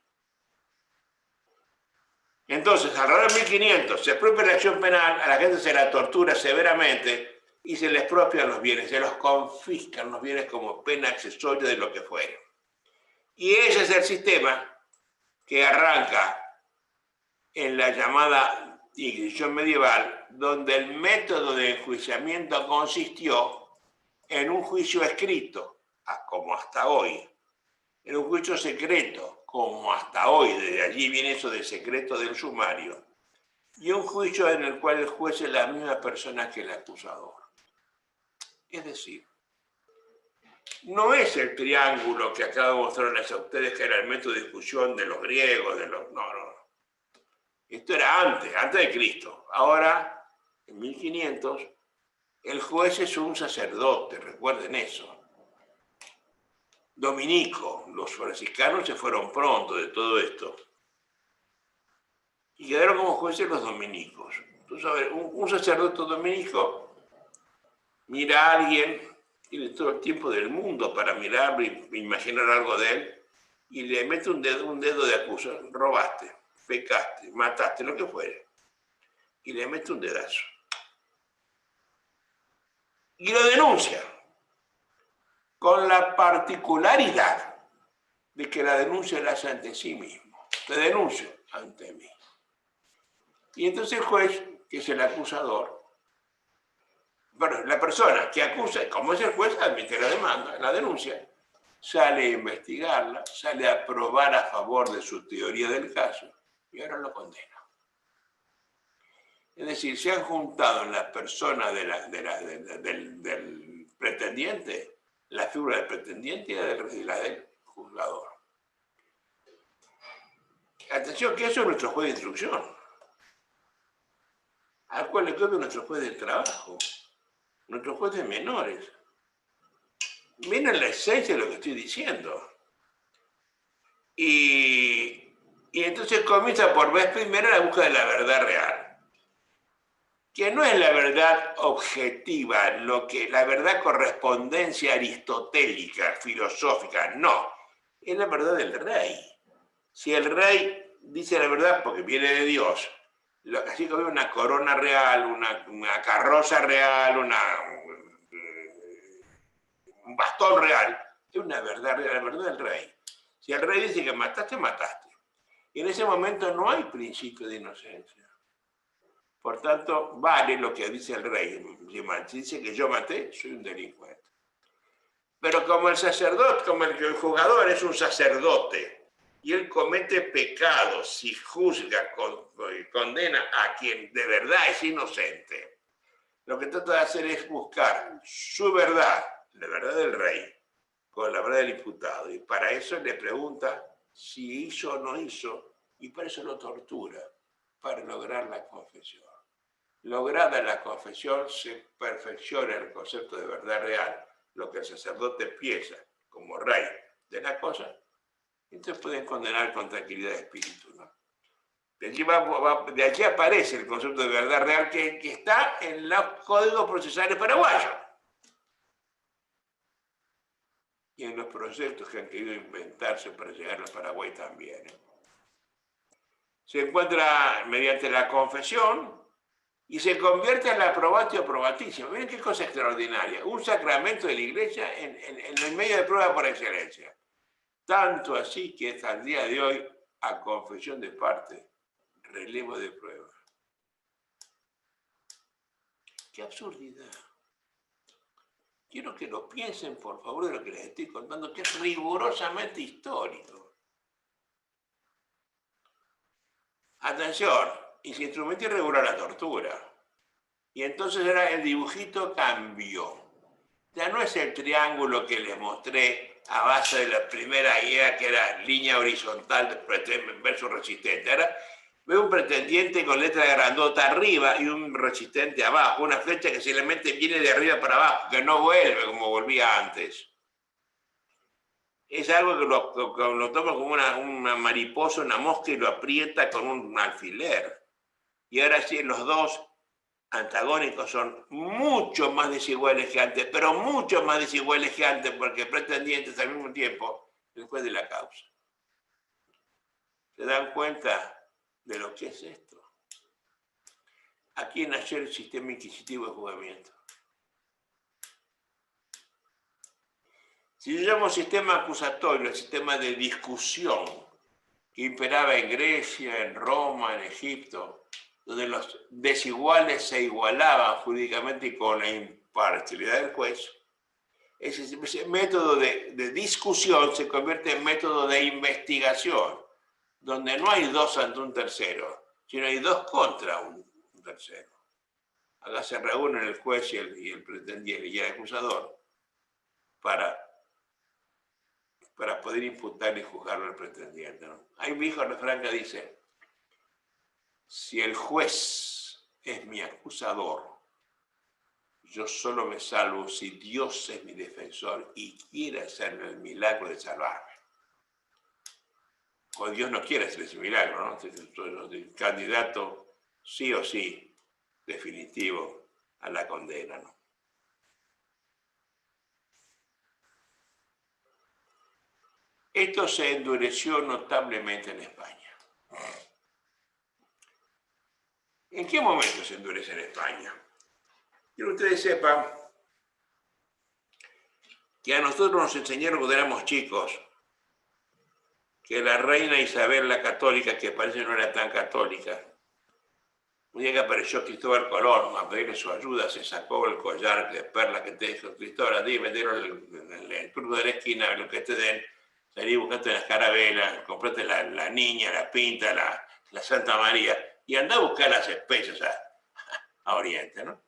[SPEAKER 2] Entonces, alrededor de 1500 se expropia la acción penal, a la gente se la tortura severamente y se le expropian los bienes, se los confiscan los bienes como pena accesoria de lo que fuera. Y ese es el sistema que arranca en la llamada Inquisición medieval, donde el método de enjuiciamiento consistió en un juicio escrito, como hasta hoy, en un juicio secreto, como hasta hoy, desde allí viene eso de secreto del sumario, y un juicio en el cual el juez es la misma persona que el acusador. Es decir, no es el triángulo que acabo de mostrarles a ustedes, que era el método de discusión de los griegos, no. Esto era antes de Cristo. Ahora, en 1500, el juez es un sacerdote, recuerden eso. Dominico, los franciscanos se fueron pronto de todo esto. Y quedaron como jueces los dominicos. Tú sabes, un sacerdote dominico mira a alguien, tiene todo el tiempo del mundo para mirarlo y imaginar algo de él, y le mete un dedo de acusación. Robaste, pecaste, mataste, lo que fuere. Y le mete un dedazo. Y lo denuncia, con la particularidad de que la denuncia la hace ante sí mismo. Te denuncio ante mí. Y entonces el juez, que es el acusador, bueno, la persona que acusa, como es el juez, admite la demanda, la denuncia, sale a investigarla, sale a probar a favor de su teoría del caso y ahora lo condena. Es decir, se han juntado en la persona del pretendiente, la figura del pretendiente y la del juzgador. Atención, que eso es nuestro juez de instrucción, al cual le toca nuestro juez de trabajo, nuestro juez de menores. Miren la esencia de lo que estoy diciendo. Y entonces comienza por vez primera la búsqueda de la verdad real, que no es la verdad objetiva, la verdad correspondencia aristotélica, filosófica, no. Es la verdad del rey. Si el rey dice la verdad porque viene de Dios, así como una corona real, una carroza real, un bastón real, es una verdad real, la verdad del rey. Si el rey dice que mataste, mataste. Y en ese momento no hay principio de inocencia. Por tanto, vale lo que dice el rey. Si dice que yo maté, soy un delincuente. Pero como el sacerdote, como el jugador es un sacerdote, y él comete pecados y juzga, condena a quien de verdad es inocente, lo que trata de hacer es buscar su verdad, la verdad del rey, con la verdad del imputado. Y para eso le pregunta si hizo o no hizo, y para eso lo tortura, para lograr la confesión. Lograda la confesión, se perfecciona el concepto de verdad real, lo que el sacerdote piensa como rey de la cosa, entonces pueden condenar con tranquilidad de espíritu, ¿no? De allí aparece el concepto de verdad real que está en los códigos procesales paraguayos y en los proyectos que han querido inventarse para llegar al Paraguay también, ¿eh? Se encuentra mediante la confesión y se convierte en la probatio probatísima. Miren qué cosa extraordinaria. Un sacramento de la Iglesia en el medio de prueba por excelencia. Tanto así que hasta el día de hoy, a confesión de parte, relevo de prueba. ¡Qué absurdidad! Quiero que lo piensen, por favor, de lo que les estoy contando, que es rigurosamente histórico. Atención, y se instrumenta irregular la tortura. Y entonces ahora el dibujito cambió. Ya no es el triángulo que les mostré a base de la primera idea, que era línea horizontal versus resistente. Ahora veo un pretendiente con letra grandota arriba y un resistente abajo, una flecha que simplemente viene de arriba para abajo, que no vuelve como volvía antes. Es algo que lo toma como una mariposa, una mosca, y lo aprieta con un alfiler. Y ahora sí, los dos antagónicos son mucho más desiguales que antes, pero mucho más desiguales que antes, porque pretendientes al mismo tiempo el juez de la causa. ¿Se dan cuenta de lo que es esto? Aquí nació el sistema inquisitivo de juzgamiento. Si yo llamo sistema acusatorio el sistema de discusión que imperaba en Grecia, en Roma, en Egipto, donde los desiguales se igualaban jurídicamente y con la imparcialidad del juez, ese método de discusión se convierte en método de investigación, donde no hay dos ante un tercero, sino hay dos contra un tercero. Acá se reúnen el juez y el pretendiente y el acusador para poder imputarle y juzgarlo al pretendiente, ¿no? Hay un viejo refrán que dice: si el juez es mi acusador, yo solo me salvo si Dios es mi defensor y quiere hacerme el milagro de salvarme. O Dios no quiere hacer ese milagro, ¿no? El candidato sí o sí, definitivo, a la condena, ¿no? Esto se endureció notablemente en España. ¿En qué momento se endurece en España? Quiero que ustedes sepan que a nosotros nos enseñaron cuando éramos chicos que la reina Isabel la católica, que parece no era tan católica, un día que apareció Cristóbal Colón a pedirle su ayuda, se sacó el collar de perlas que te dijo: Cristóbal, dime, en el turno de la esquina, lo que te den, salí, buscate las carabelas, comprate la niña, la pinta, la Santa María, y andá a buscar las especias a Oriente, ¿no?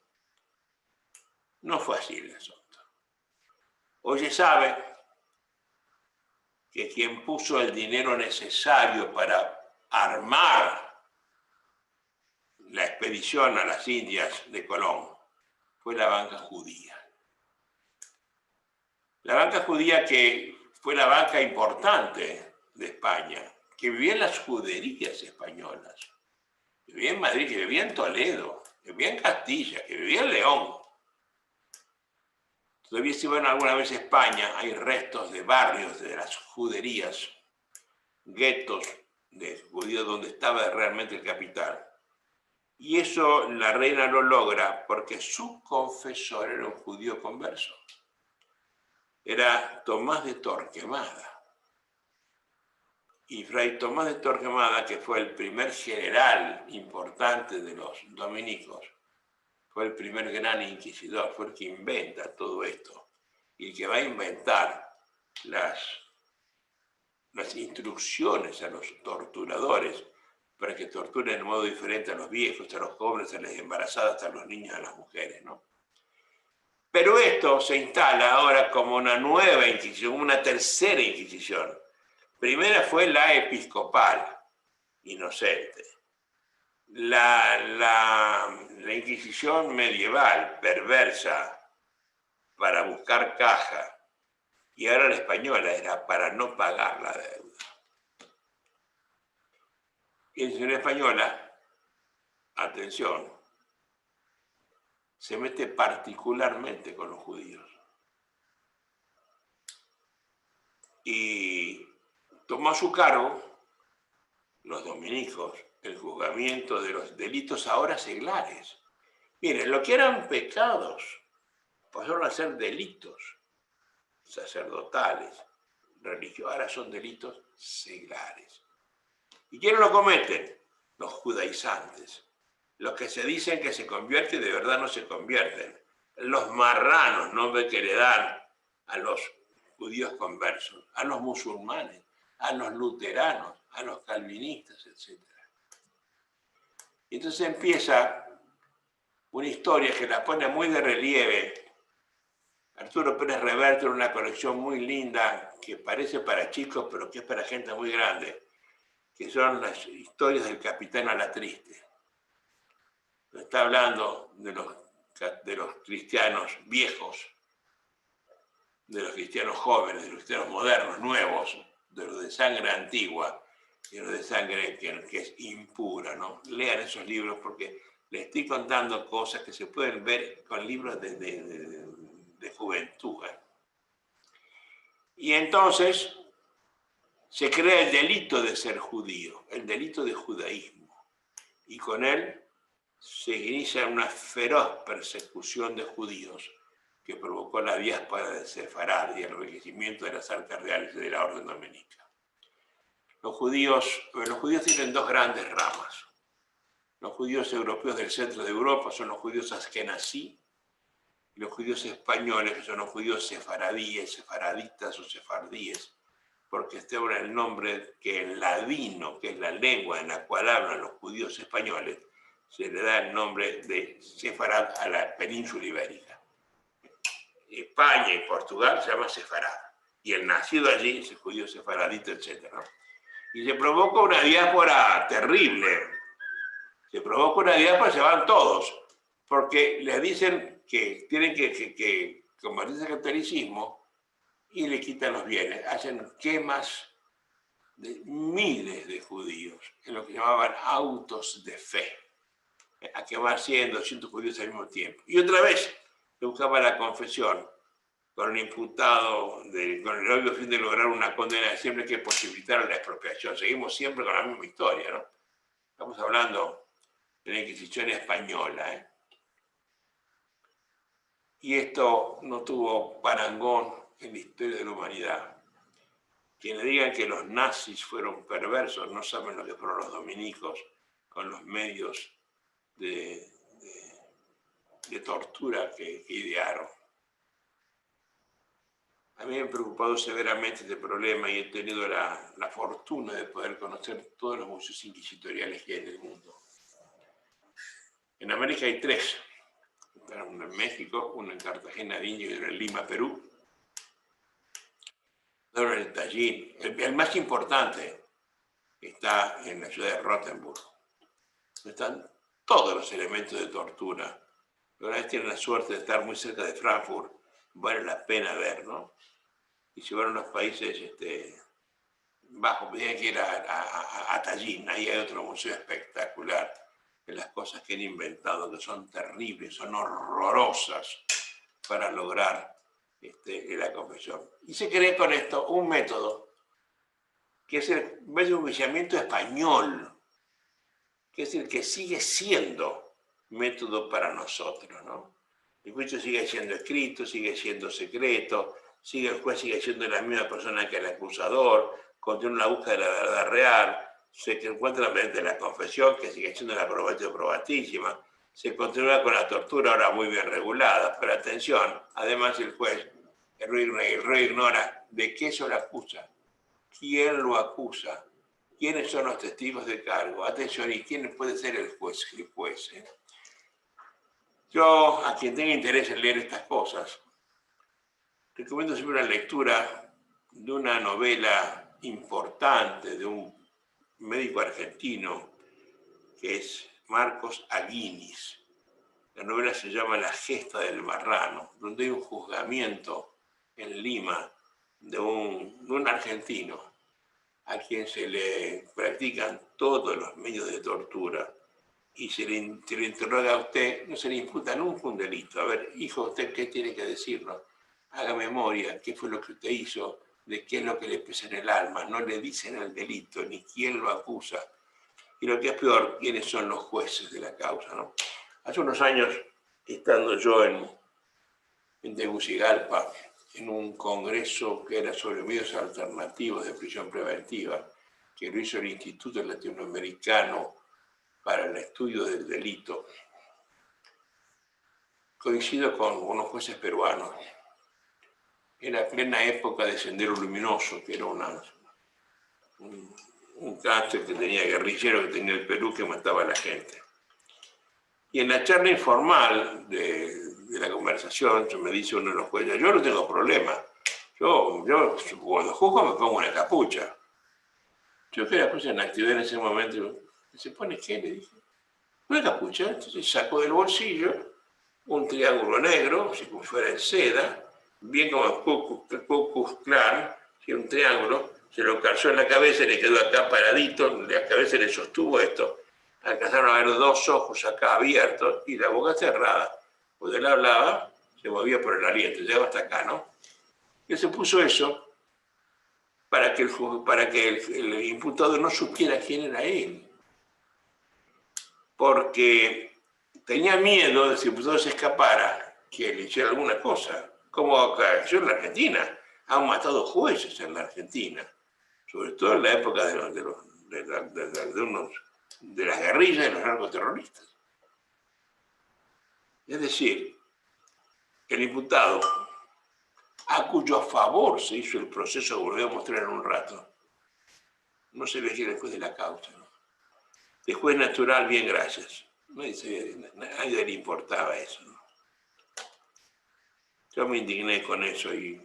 [SPEAKER 2] No fue así el asunto. Hoy se sabe que quien puso el dinero necesario para armar la expedición a las Indias de Colón fue la banca judía. La banca judía, que fue la banca importante de España, que vivía en las juderías españolas, que vivía en Madrid, que vivía en Toledo, que vivía en Castilla, que vivía en León. Todavía si van alguna vez a España, hay restos de barrios de las juderías, guetos de judíos donde estaba realmente el capital. Y eso la reina lo logra porque su confesor era un judío converso. Era Tomás de Torquemada. Y Fray Tomás de Torquemada, que fue el primer general importante de los dominicos, fue el primer gran inquisidor, fue el que inventa todo esto y el que va a inventar las instrucciones a los torturadores para que torturen de modo diferente a los viejos, a los jóvenes, a las embarazadas, a los niños, a las mujeres, ¿no? Pero esto se instala ahora como una nueva Inquisición, una tercera Inquisición. Primera fue la episcopal, inocente. La Inquisición medieval, perversa, para buscar caja. Y ahora la española era para no pagar la deuda. Y en la española, atención, se mete particularmente con los judíos. Y tomó a su cargo, los dominicos, el juzgamiento de los delitos ahora seglares. Miren, lo que eran pecados pasaron a ser delitos sacerdotales, religiosos, ahora son delitos seglares. ¿Y quiénes lo cometen? Los judaizantes. Los que se dicen que se convierten, de verdad no se convierten. Los marranos, nombre que le dan a los judíos conversos, a los musulmanes, a los luteranos, a los calvinistas, etc. Y entonces empieza una historia que la pone muy de relieve Arturo Pérez Reverte, en una colección muy linda que parece para chicos, pero que es para gente muy grande, que son las historias del capitán Alatriste. Está hablando de los cristianos viejos, de los cristianos jóvenes, de los cristianos modernos, nuevos, de los de sangre antigua y los de sangre que es impura, ¿no? Lean esos libros porque les estoy contando cosas que se pueden ver con libros de juventud. Y entonces se crea el delito de ser judío, el delito de judaísmo. Y con él se inicia una feroz persecución de judíos que provocó la diáspora de Sefarad y el enriquecimiento de las arcas reales de la orden dominica. Los judíos tienen dos grandes ramas. Los judíos europeos del centro de Europa son los judíos askenazí y los judíos españoles, que son los judíos sefaradíes, sefaraditas o sefardíes, porque este era el nombre que en ladino, que es la lengua en la cual hablan los judíos españoles, se le da el nombre de Sefarad a la península ibérica. España y Portugal se llama Sefarad, y el nacido allí es el judío sefaradita, etc. Y se provoca una diáspora terrible. Se provoca una diáspora, se van todos, porque les dicen que tienen que convertirse al catolicismo y le quitan los bienes. Hacen quemas de miles de judíos en lo que llamaban autos de fe, a quemar 100, 200 judíos al mismo tiempo. Y otra vez se buscaba la confesión con un imputado, con el obvio fin de lograr una condena siempre que posibilitaron la expropiación. Seguimos siempre con la misma historia, ¿no? Estamos hablando de la Inquisición española, ¿eh? Y esto no tuvo parangón en la historia de la humanidad. Quienes digan que los nazis fueron perversos no saben lo que fueron los dominicos con los medios de tortura que idearon. A mí me ha preocupado severamente este problema y he tenido la fortuna de poder conocer todos los museos inquisitoriales que hay en el mundo. En América hay 3. Uno en México, uno en Cartagena de Indias y uno en Lima, Perú. Uno en el Tajín. El más importante está en la ciudad de Rothenburg. Están todos los elementos de tortura. Una vez tienen la suerte de estar muy cerca de Frankfurt, vale la pena ver, ¿no? Y si van a los países bajos, tienen que ir a Tallinn, ahí hay otro museo espectacular de las cosas que han inventado, que son terribles, son horrorosas para lograr la confesión. Y se cree con esto un método que es el enjuiciamiento español, que es el que sigue siendo método para nosotros, ¿no? El juicio sigue siendo escrito, sigue siendo secreto, el juez sigue siendo la misma persona que el acusador, continúa la búsqueda de la verdad real, se encuentra mediante la confesión, que sigue siendo la probatísima, se continúa con la tortura ahora muy bien regulada, pero atención, además el juez, el rey ignora de qué se lo acusa, quién lo acusa, quiénes son los testigos de cargo, atención, y quién puede ser el juez. Yo, a quien tenga interés en leer estas cosas, recomiendo siempre la lectura de una novela importante de un médico argentino que es Marcos Aguinis. La novela se llama La gesta del marrano, donde hay un juzgamiento en Lima de un argentino a quien se le practican todos los medios de tortura y se le interroga a usted, no se le imputa nunca un delito. A ver, hijo, ¿usted qué tiene que decirnos? Haga memoria, qué fue lo que usted hizo, de qué es lo que le pesa en el alma. No le dicen el delito, ni quién lo acusa. Y lo que es peor, quiénes son los jueces de la causa, ¿no? Hace unos años, estando yo en Tegucigalpa, en un congreso que era sobre medios alternativos de prisión preventiva, que lo hizo el Instituto Latinoamericano para el Estudio del Delito, coincido con unos jueces peruanos. Era plena época de Sendero Luminoso, que era un cáncer que tenía guerrillero, que tenía el Perú, que mataba a la gente. Y en la charla informal de la conversación, me dice uno de los jueces, yo no tengo problema. Yo cuando juzgo me pongo una capucha. Yo que la puse en actividad en ese momento, ¿se pone qué? Le dije, una capucha. Entonces saco del bolsillo un triángulo negro, así como si fuera en seda, bien como Ku Klux Klan, un triángulo, se lo calzó en la cabeza y le quedó acá paradito, la cabeza le sostuvo esto. Alcanzaron a ver 2 ojos acá abiertos y la boca cerrada. Cuando él hablaba, se movía por el aliento, llegaba hasta acá, ¿no? Y se puso eso para que el imputado no supiera quién era él. Porque tenía miedo de si el imputado se escapara, que le hiciera alguna cosa. Como ocurrió en la Argentina. Han matado jueces en la Argentina, sobre todo en la época de las guerrillas y los narcoterroristas. Es decir, el imputado a cuyo favor se hizo el proceso, que voy a mostrar en un rato, no se elegía el juez de la causa, ¿no? De juez natural, bien, gracias. A nadie le importaba eso, ¿no? Yo me indigné con eso y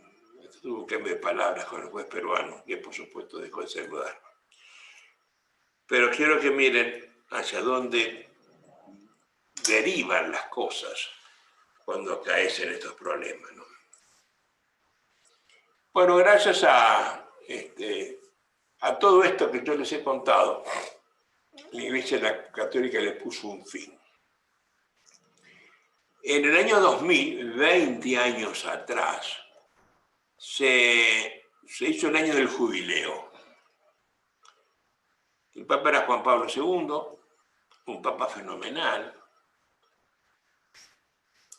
[SPEAKER 2] tuve un cambio de palabras con el juez peruano, que por supuesto dejó de saludar. Pero quiero que miren hacia dónde derivan las cosas cuando caes en estos problemas, ¿no? Bueno, gracias a todo esto que yo les he contado, la Iglesia Católica le puso un fin. En el año 2000, 20 años atrás, se hizo el año del jubileo. El Papa era Juan Pablo II, un Papa fenomenal,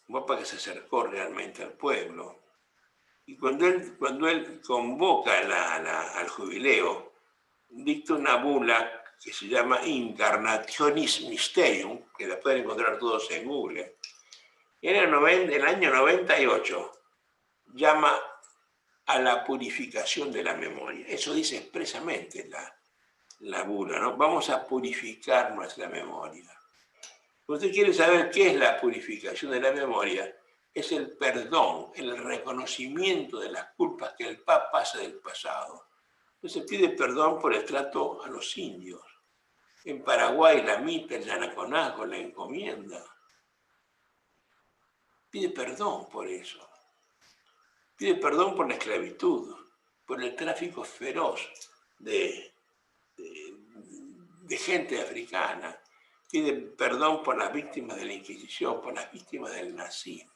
[SPEAKER 2] un Papa que se acercó realmente al pueblo. Y cuando él convoca al jubileo, dicta una bula que se llama Incarnationis Mysterium, que la pueden encontrar todos en Google. En el año 98 llama a la purificación de la memoria. Eso dice expresamente la bula, ¿no? Vamos a purificar nuestra memoria. Usted quiere saber qué es la purificación de la memoria. Es el perdón, el reconocimiento de las culpas que el Papa hace del pasado. Entonces pide perdón por el trato a los indios. En Paraguay, la mita, el yanaconaco, la encomienda. Pide perdón por eso. Pide perdón por la esclavitud, por el tráfico feroz de gente africana. Pide perdón por las víctimas de la Inquisición, por las víctimas del nazismo,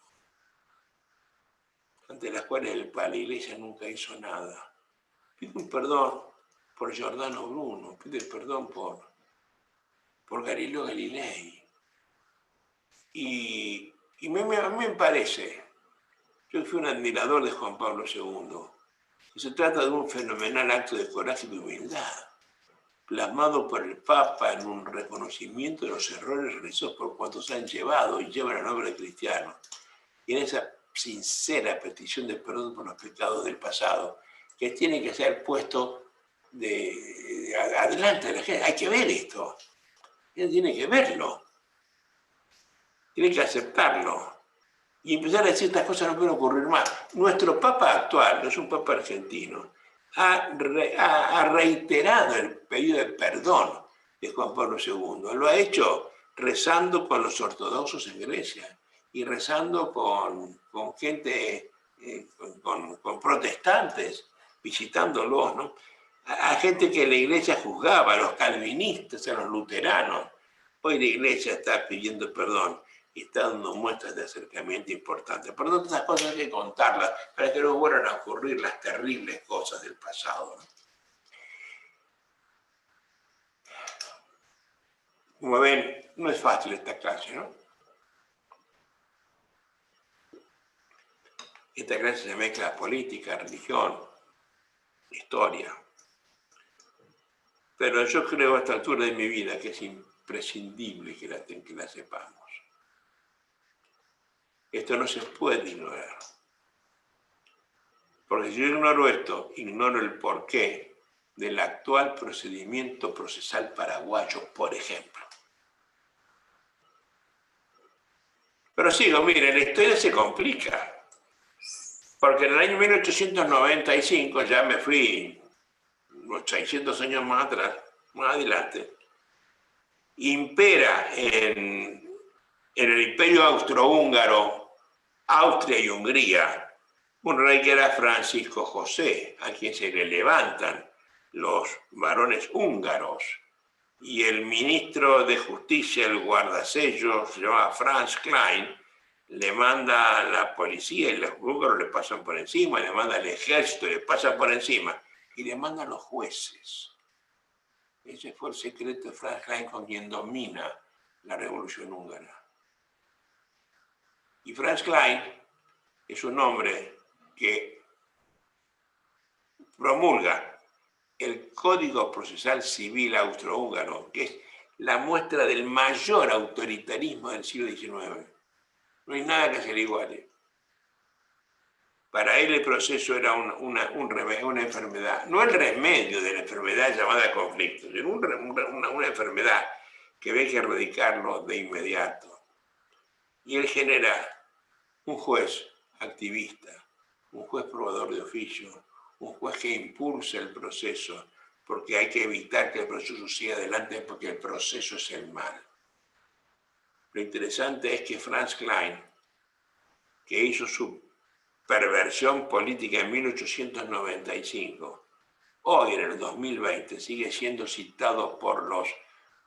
[SPEAKER 2] ante las cuales la Iglesia nunca hizo nada. Pide un perdón por Giordano Bruno, pide perdón por Galileo Galilei. Y a mí me parece, yo fui un admirador de Juan Pablo II, que se trata de un fenomenal acto de coraje y de humildad, plasmado por el Papa en un reconocimiento de los errores realizados por cuantos han llevado y llevan el nombre de cristianos, y en esa sincera petición de perdón por los pecados del pasado, que tiene que ser puesto adelante de la gente. Hay que ver esto, él tiene que verlo, tiene que aceptarlo y empezar a decir: estas cosas no pueden ocurrir más. Nuestro Papa actual, no es un Papa argentino, ha reiterado el pedido de perdón de Juan Pablo II. Lo ha hecho rezando con los ortodoxos en Grecia y rezando con gente, con protestantes, visitándolos, ¿no? A gente que la Iglesia juzgaba, a los calvinistas, a los luteranos. Hoy la Iglesia está pidiendo perdón y está dando muestras de acercamiento importantes. Por lo tanto, esas cosas hay que contarlas para que no vuelvan a ocurrir las terribles cosas del pasado, ¿no? Como ven, no es fácil esta clase, ¿no? Esta clase se mezcla política, religión, historia. Pero yo creo a esta altura de mi vida que es imprescindible que la sepamos. Esto no se puede ignorar. Porque si yo ignoro esto, ignoro el porqué del actual procedimiento procesal paraguayo, por ejemplo. Pero sigo, miren, la historia se complica. Porque en el año 1895, ya me fui unos 600 años más atrás, más adelante, impera en el Imperio Austrohúngaro, Austria y Hungría, un rey que era Francisco José, a quien se le levantan los varones húngaros, y el ministro de Justicia, el guardasellos, se llamaba Franz Klein, le manda a la policía y los húngaros le pasan por encima, le manda al ejército y le pasan por encima, y le manda a los jueces. Ese fue el secreto de Franz Klein, con quien domina la revolución húngara. Y Franz Klein es un hombre que promulga el Código Procesal Civil Austrohúngaro, que es la muestra del mayor autoritarismo del siglo XIX. No hay nada que se le iguale. Para él el proceso era una enfermedad, no el remedio de la enfermedad llamada conflicto, sino una enfermedad que había que erradicarlo de inmediato. Y él genera un juez activista, un juez probador de oficio, un juez que impulsa el proceso, porque hay que evitar que el proceso siga adelante porque el proceso es el mal. Lo interesante es que Franz Klein, que hizo su perversión política en 1895, hoy en el 2020 sigue siendo citado por los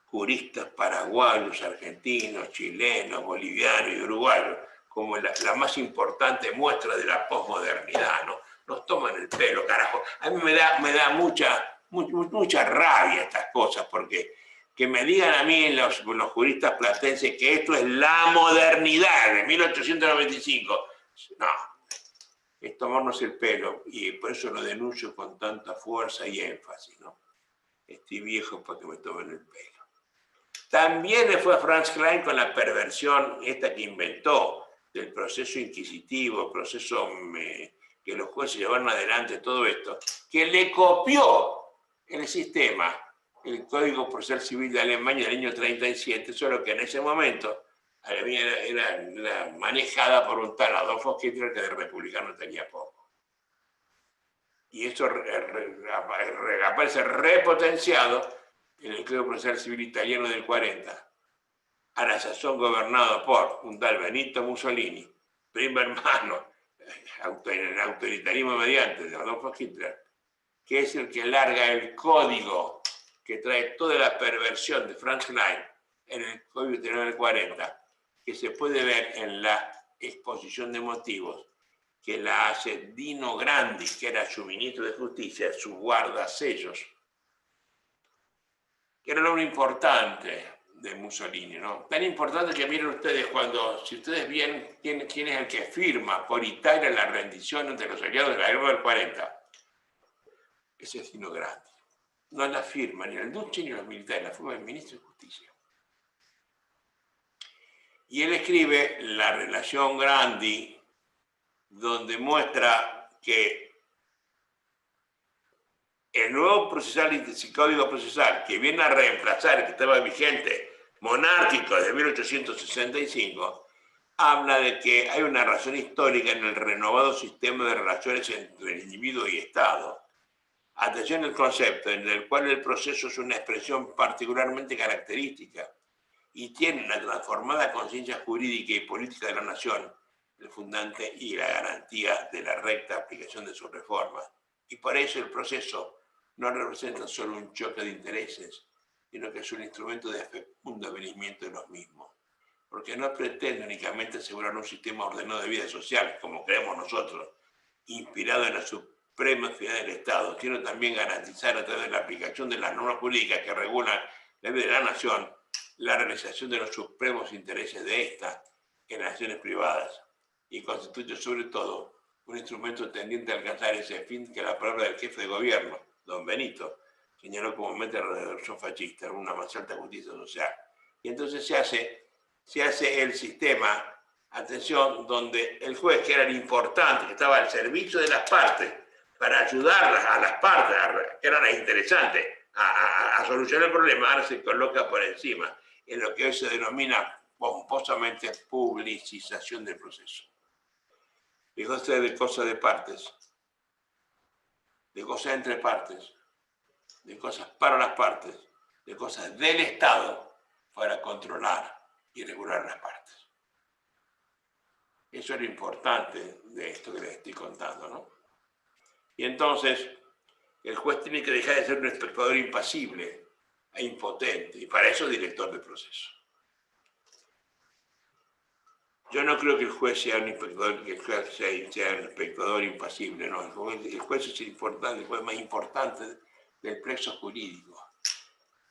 [SPEAKER 2] juristas paraguayos, argentinos, chilenos, bolivianos y uruguayos como la más importante muestra de la posmodernidad, ¿no? Nos toman el pelo, carajo. A mí me da mucha rabia estas cosas, porque que me digan a mí los juristas platenses que esto es la modernidad de 1895, no, es tomarnos el pelo, y por eso lo denuncio con tanta fuerza y énfasis, ¿no? Estoy viejo para que me tomen el pelo. También le fue a Franz Klein con la perversión esta que inventó del proceso inquisitivo, el proceso que los jueces llevaron adelante, todo esto, que le copió el sistema, el Código Procesal Civil de Alemania del año 37, solo que en ese momento Alemania era manejada por un tal Adolfo Hitler que de republicano tenía poco. Y eso aparece repotenciado en el Código Procesal Civil italiano del 40, a la sazón gobernado por un tal Benito Mussolini, primo hermano, el autoritarismo mediante de Adolfo Hitler, que es el que larga el código que trae toda la perversión de Franz Klein en el Código Italiano del 40, que se puede ver en la exposición de motivos que la hace Dino Grandi, que era su ministro de Justicia, su guardasellos, que era lo importante de Mussolini, ¿no? Tan importante que miren ustedes si ustedes ven quién es el que firma por Italia la rendición ante los aliados de la guerra del 40. Ese es Dino Grandi. No la firma ni el Duce ni los militares, la firma el ministro de Justicia. Y él escribe la relación Grandi, donde muestra que el nuevo código procesal que viene a reemplazar el que estaba vigente, monárquico de 1865, habla de que hay una razón histórica en el renovado sistema de relaciones entre el individuo y Estado. Atención al concepto, en el cual el proceso es una expresión particularmente característica y tiene una transformada conciencia jurídica y política de la nación, el fundante y la garantía de la recta aplicación de sus reformas. Y por eso el proceso no representa solo un choque de intereses, sino que es un instrumento de fecundo avenimiento de los mismos. Porque no pretende únicamente asegurar un sistema ordenado de vida social, como creemos nosotros, inspirado en la supremacía del Estado, sino también garantizar a través de la aplicación de las normas jurídicas que regulan la vida de la nación, la realización de los supremos intereses de esta en las naciones privadas, y constituye sobre todo un instrumento tendiente a alcanzar ese fin que la palabra del jefe de gobierno, don Benito, señaló comúnmente la revolución fascista, una más alta justicia social. Y entonces se hace el sistema, atención, donde el juez, que era el importante, que estaba al servicio de las partes, para ayudarlas a las partes, que eran las interesantes, a solucionar el problema, ahora se coloca por encima, en lo que hoy se denomina pomposamente publicización del proceso. Fíjate de cosas de partes, de cosas entre partes, de cosas para las partes, de cosas del Estado para controlar y regular las partes. Eso es lo importante de esto que les estoy contando, ¿no? Y entonces, el juez tiene que dejar de ser un espectador impasible e impotente, y para eso es director del proceso. Yo no creo que el juez sea un inspector, que el juez sea un espectador impasible, no. El juez es importante, el juez más importante del plexo jurídico.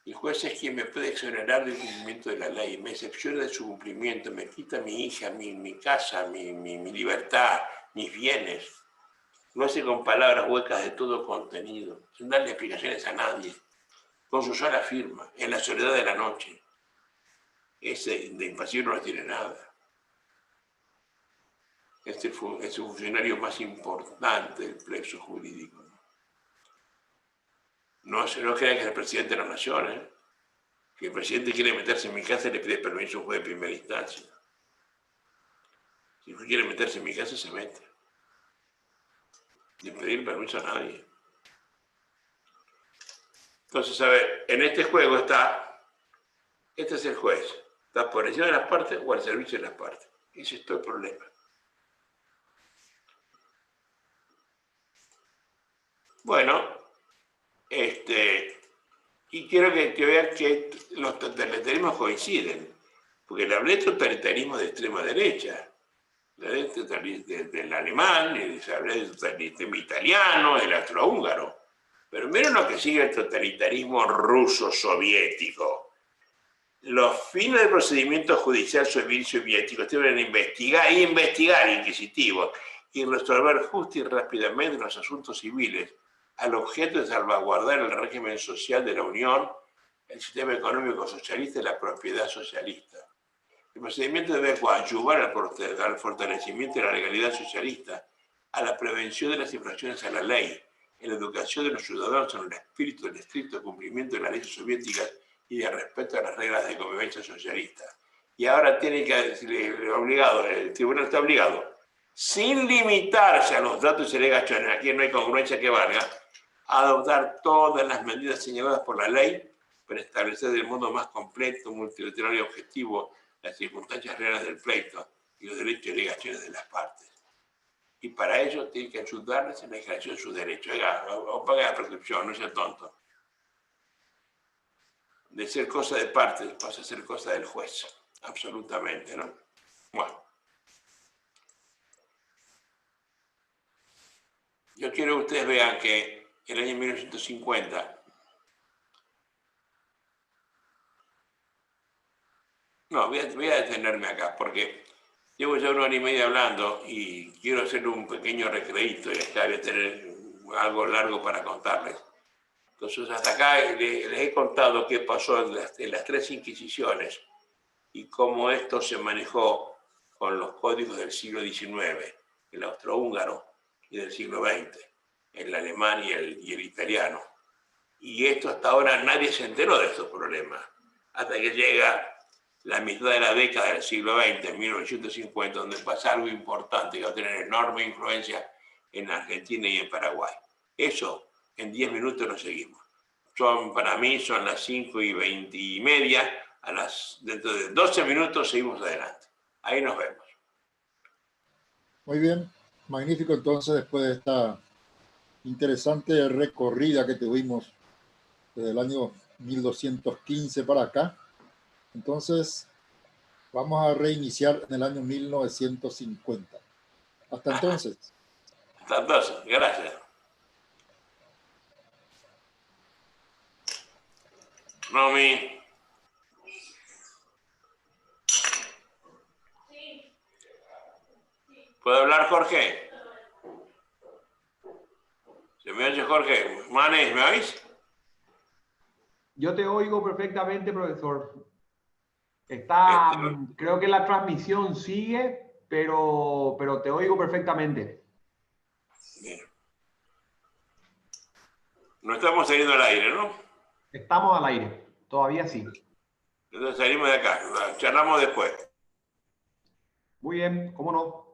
[SPEAKER 2] El juez es quien me puede exonerar del cumplimiento de la ley, me excepciona de su cumplimiento, me quita mi hija, mi casa, mi libertad, mis bienes. Lo hace con palabras huecas de todo contenido, sin darle explicaciones a nadie, con su sola firma, en la soledad de la noche. Ese de impasible no tiene nada. es el funcionario más importante del plexo jurídico. No crean que es el presidente de la nación, ¿eh? Que el presidente quiere meterse en mi casa y le pide permiso a un juez de primera instancia. Si no quiere meterse en mi casa, se mete. Sin pedir permiso a nadie. Entonces, a ver, en este juego este es el juez. Está por encima de las partes o al servicio de las partes. Ese es todo el problema. Bueno, y quiero que vean que los totalitarismos coinciden, porque le hablé de totalitarismo de extrema derecha, le hablé del alemán, le hablé del totalitarismo italiano, del austrohúngaro, pero miren lo que sigue el totalitarismo ruso-soviético. Los fines del procedimiento judicial soviético deben investigar inquisitivos y resolver justo y rápidamente los asuntos civiles, al objeto de salvaguardar el régimen social de la Unión, el sistema económico socialista y la propiedad socialista. El procedimiento debe coadyuvar al fortalecimiento de la legalidad socialista, a la prevención de las infracciones a la ley, en la educación de los ciudadanos en el espíritu del estricto cumplimiento de las leyes soviéticas y de respeto a las reglas de convivencia socialista. Y ahora tiene que el tribunal está obligado, sin limitarse a los datos y alegaciones, aquí no hay congruencia que valga, a adoptar todas las medidas señaladas por la ley para establecer del modo más completo, multilateral y objetivo las circunstancias reales del pleito y los derechos y obligaciones de las partes. Y para ello tiene que ayudarles en la ejercicio de sus derechos. Oiga, o pague la prescripción, no sea tonto. De ser cosa de parte pasa a ser cosa del juez. Absolutamente, ¿no? Bueno. Yo quiero que ustedes vean que en el año 1950, voy a detenerme acá porque llevo ya 1 hora y media hablando y quiero hacer un pequeño recreíto y acá voy a tener algo largo para contarles. Entonces, hasta acá les he contado qué pasó en las 3 Inquisiciones y cómo esto se manejó con los códigos del siglo XIX, el austrohúngaro, y del siglo XX, el alemán y el italiano. Y esto hasta ahora nadie se enteró de estos problemas, hasta que llega la mitad de la década del siglo XX, en 1950, donde pasa algo importante que va a tener enorme influencia en Argentina y en Paraguay. Eso en 10 minutos lo seguimos. Para mí son las 5:20:30, dentro de 12 minutos seguimos adelante. Ahí nos vemos.
[SPEAKER 1] Muy bien, magnífico. Entonces, después de esta interesante recorrida que tuvimos desde el año 1215 para acá, entonces vamos a reiniciar en el año 1950. Hasta entonces.
[SPEAKER 2] Hasta entonces, gracias. Romy. ¿Puede hablar Jorge? ¿Se me oye Jorge? Manes, ¿me oís?
[SPEAKER 3] Yo te oigo perfectamente, profesor. Creo que la transmisión sigue, pero te oigo perfectamente.
[SPEAKER 2] Bien. No estamos saliendo al aire, ¿no?
[SPEAKER 3] Estamos al aire, todavía sí.
[SPEAKER 2] Entonces salimos de acá, charlamos después.
[SPEAKER 3] Muy bien, cómo no.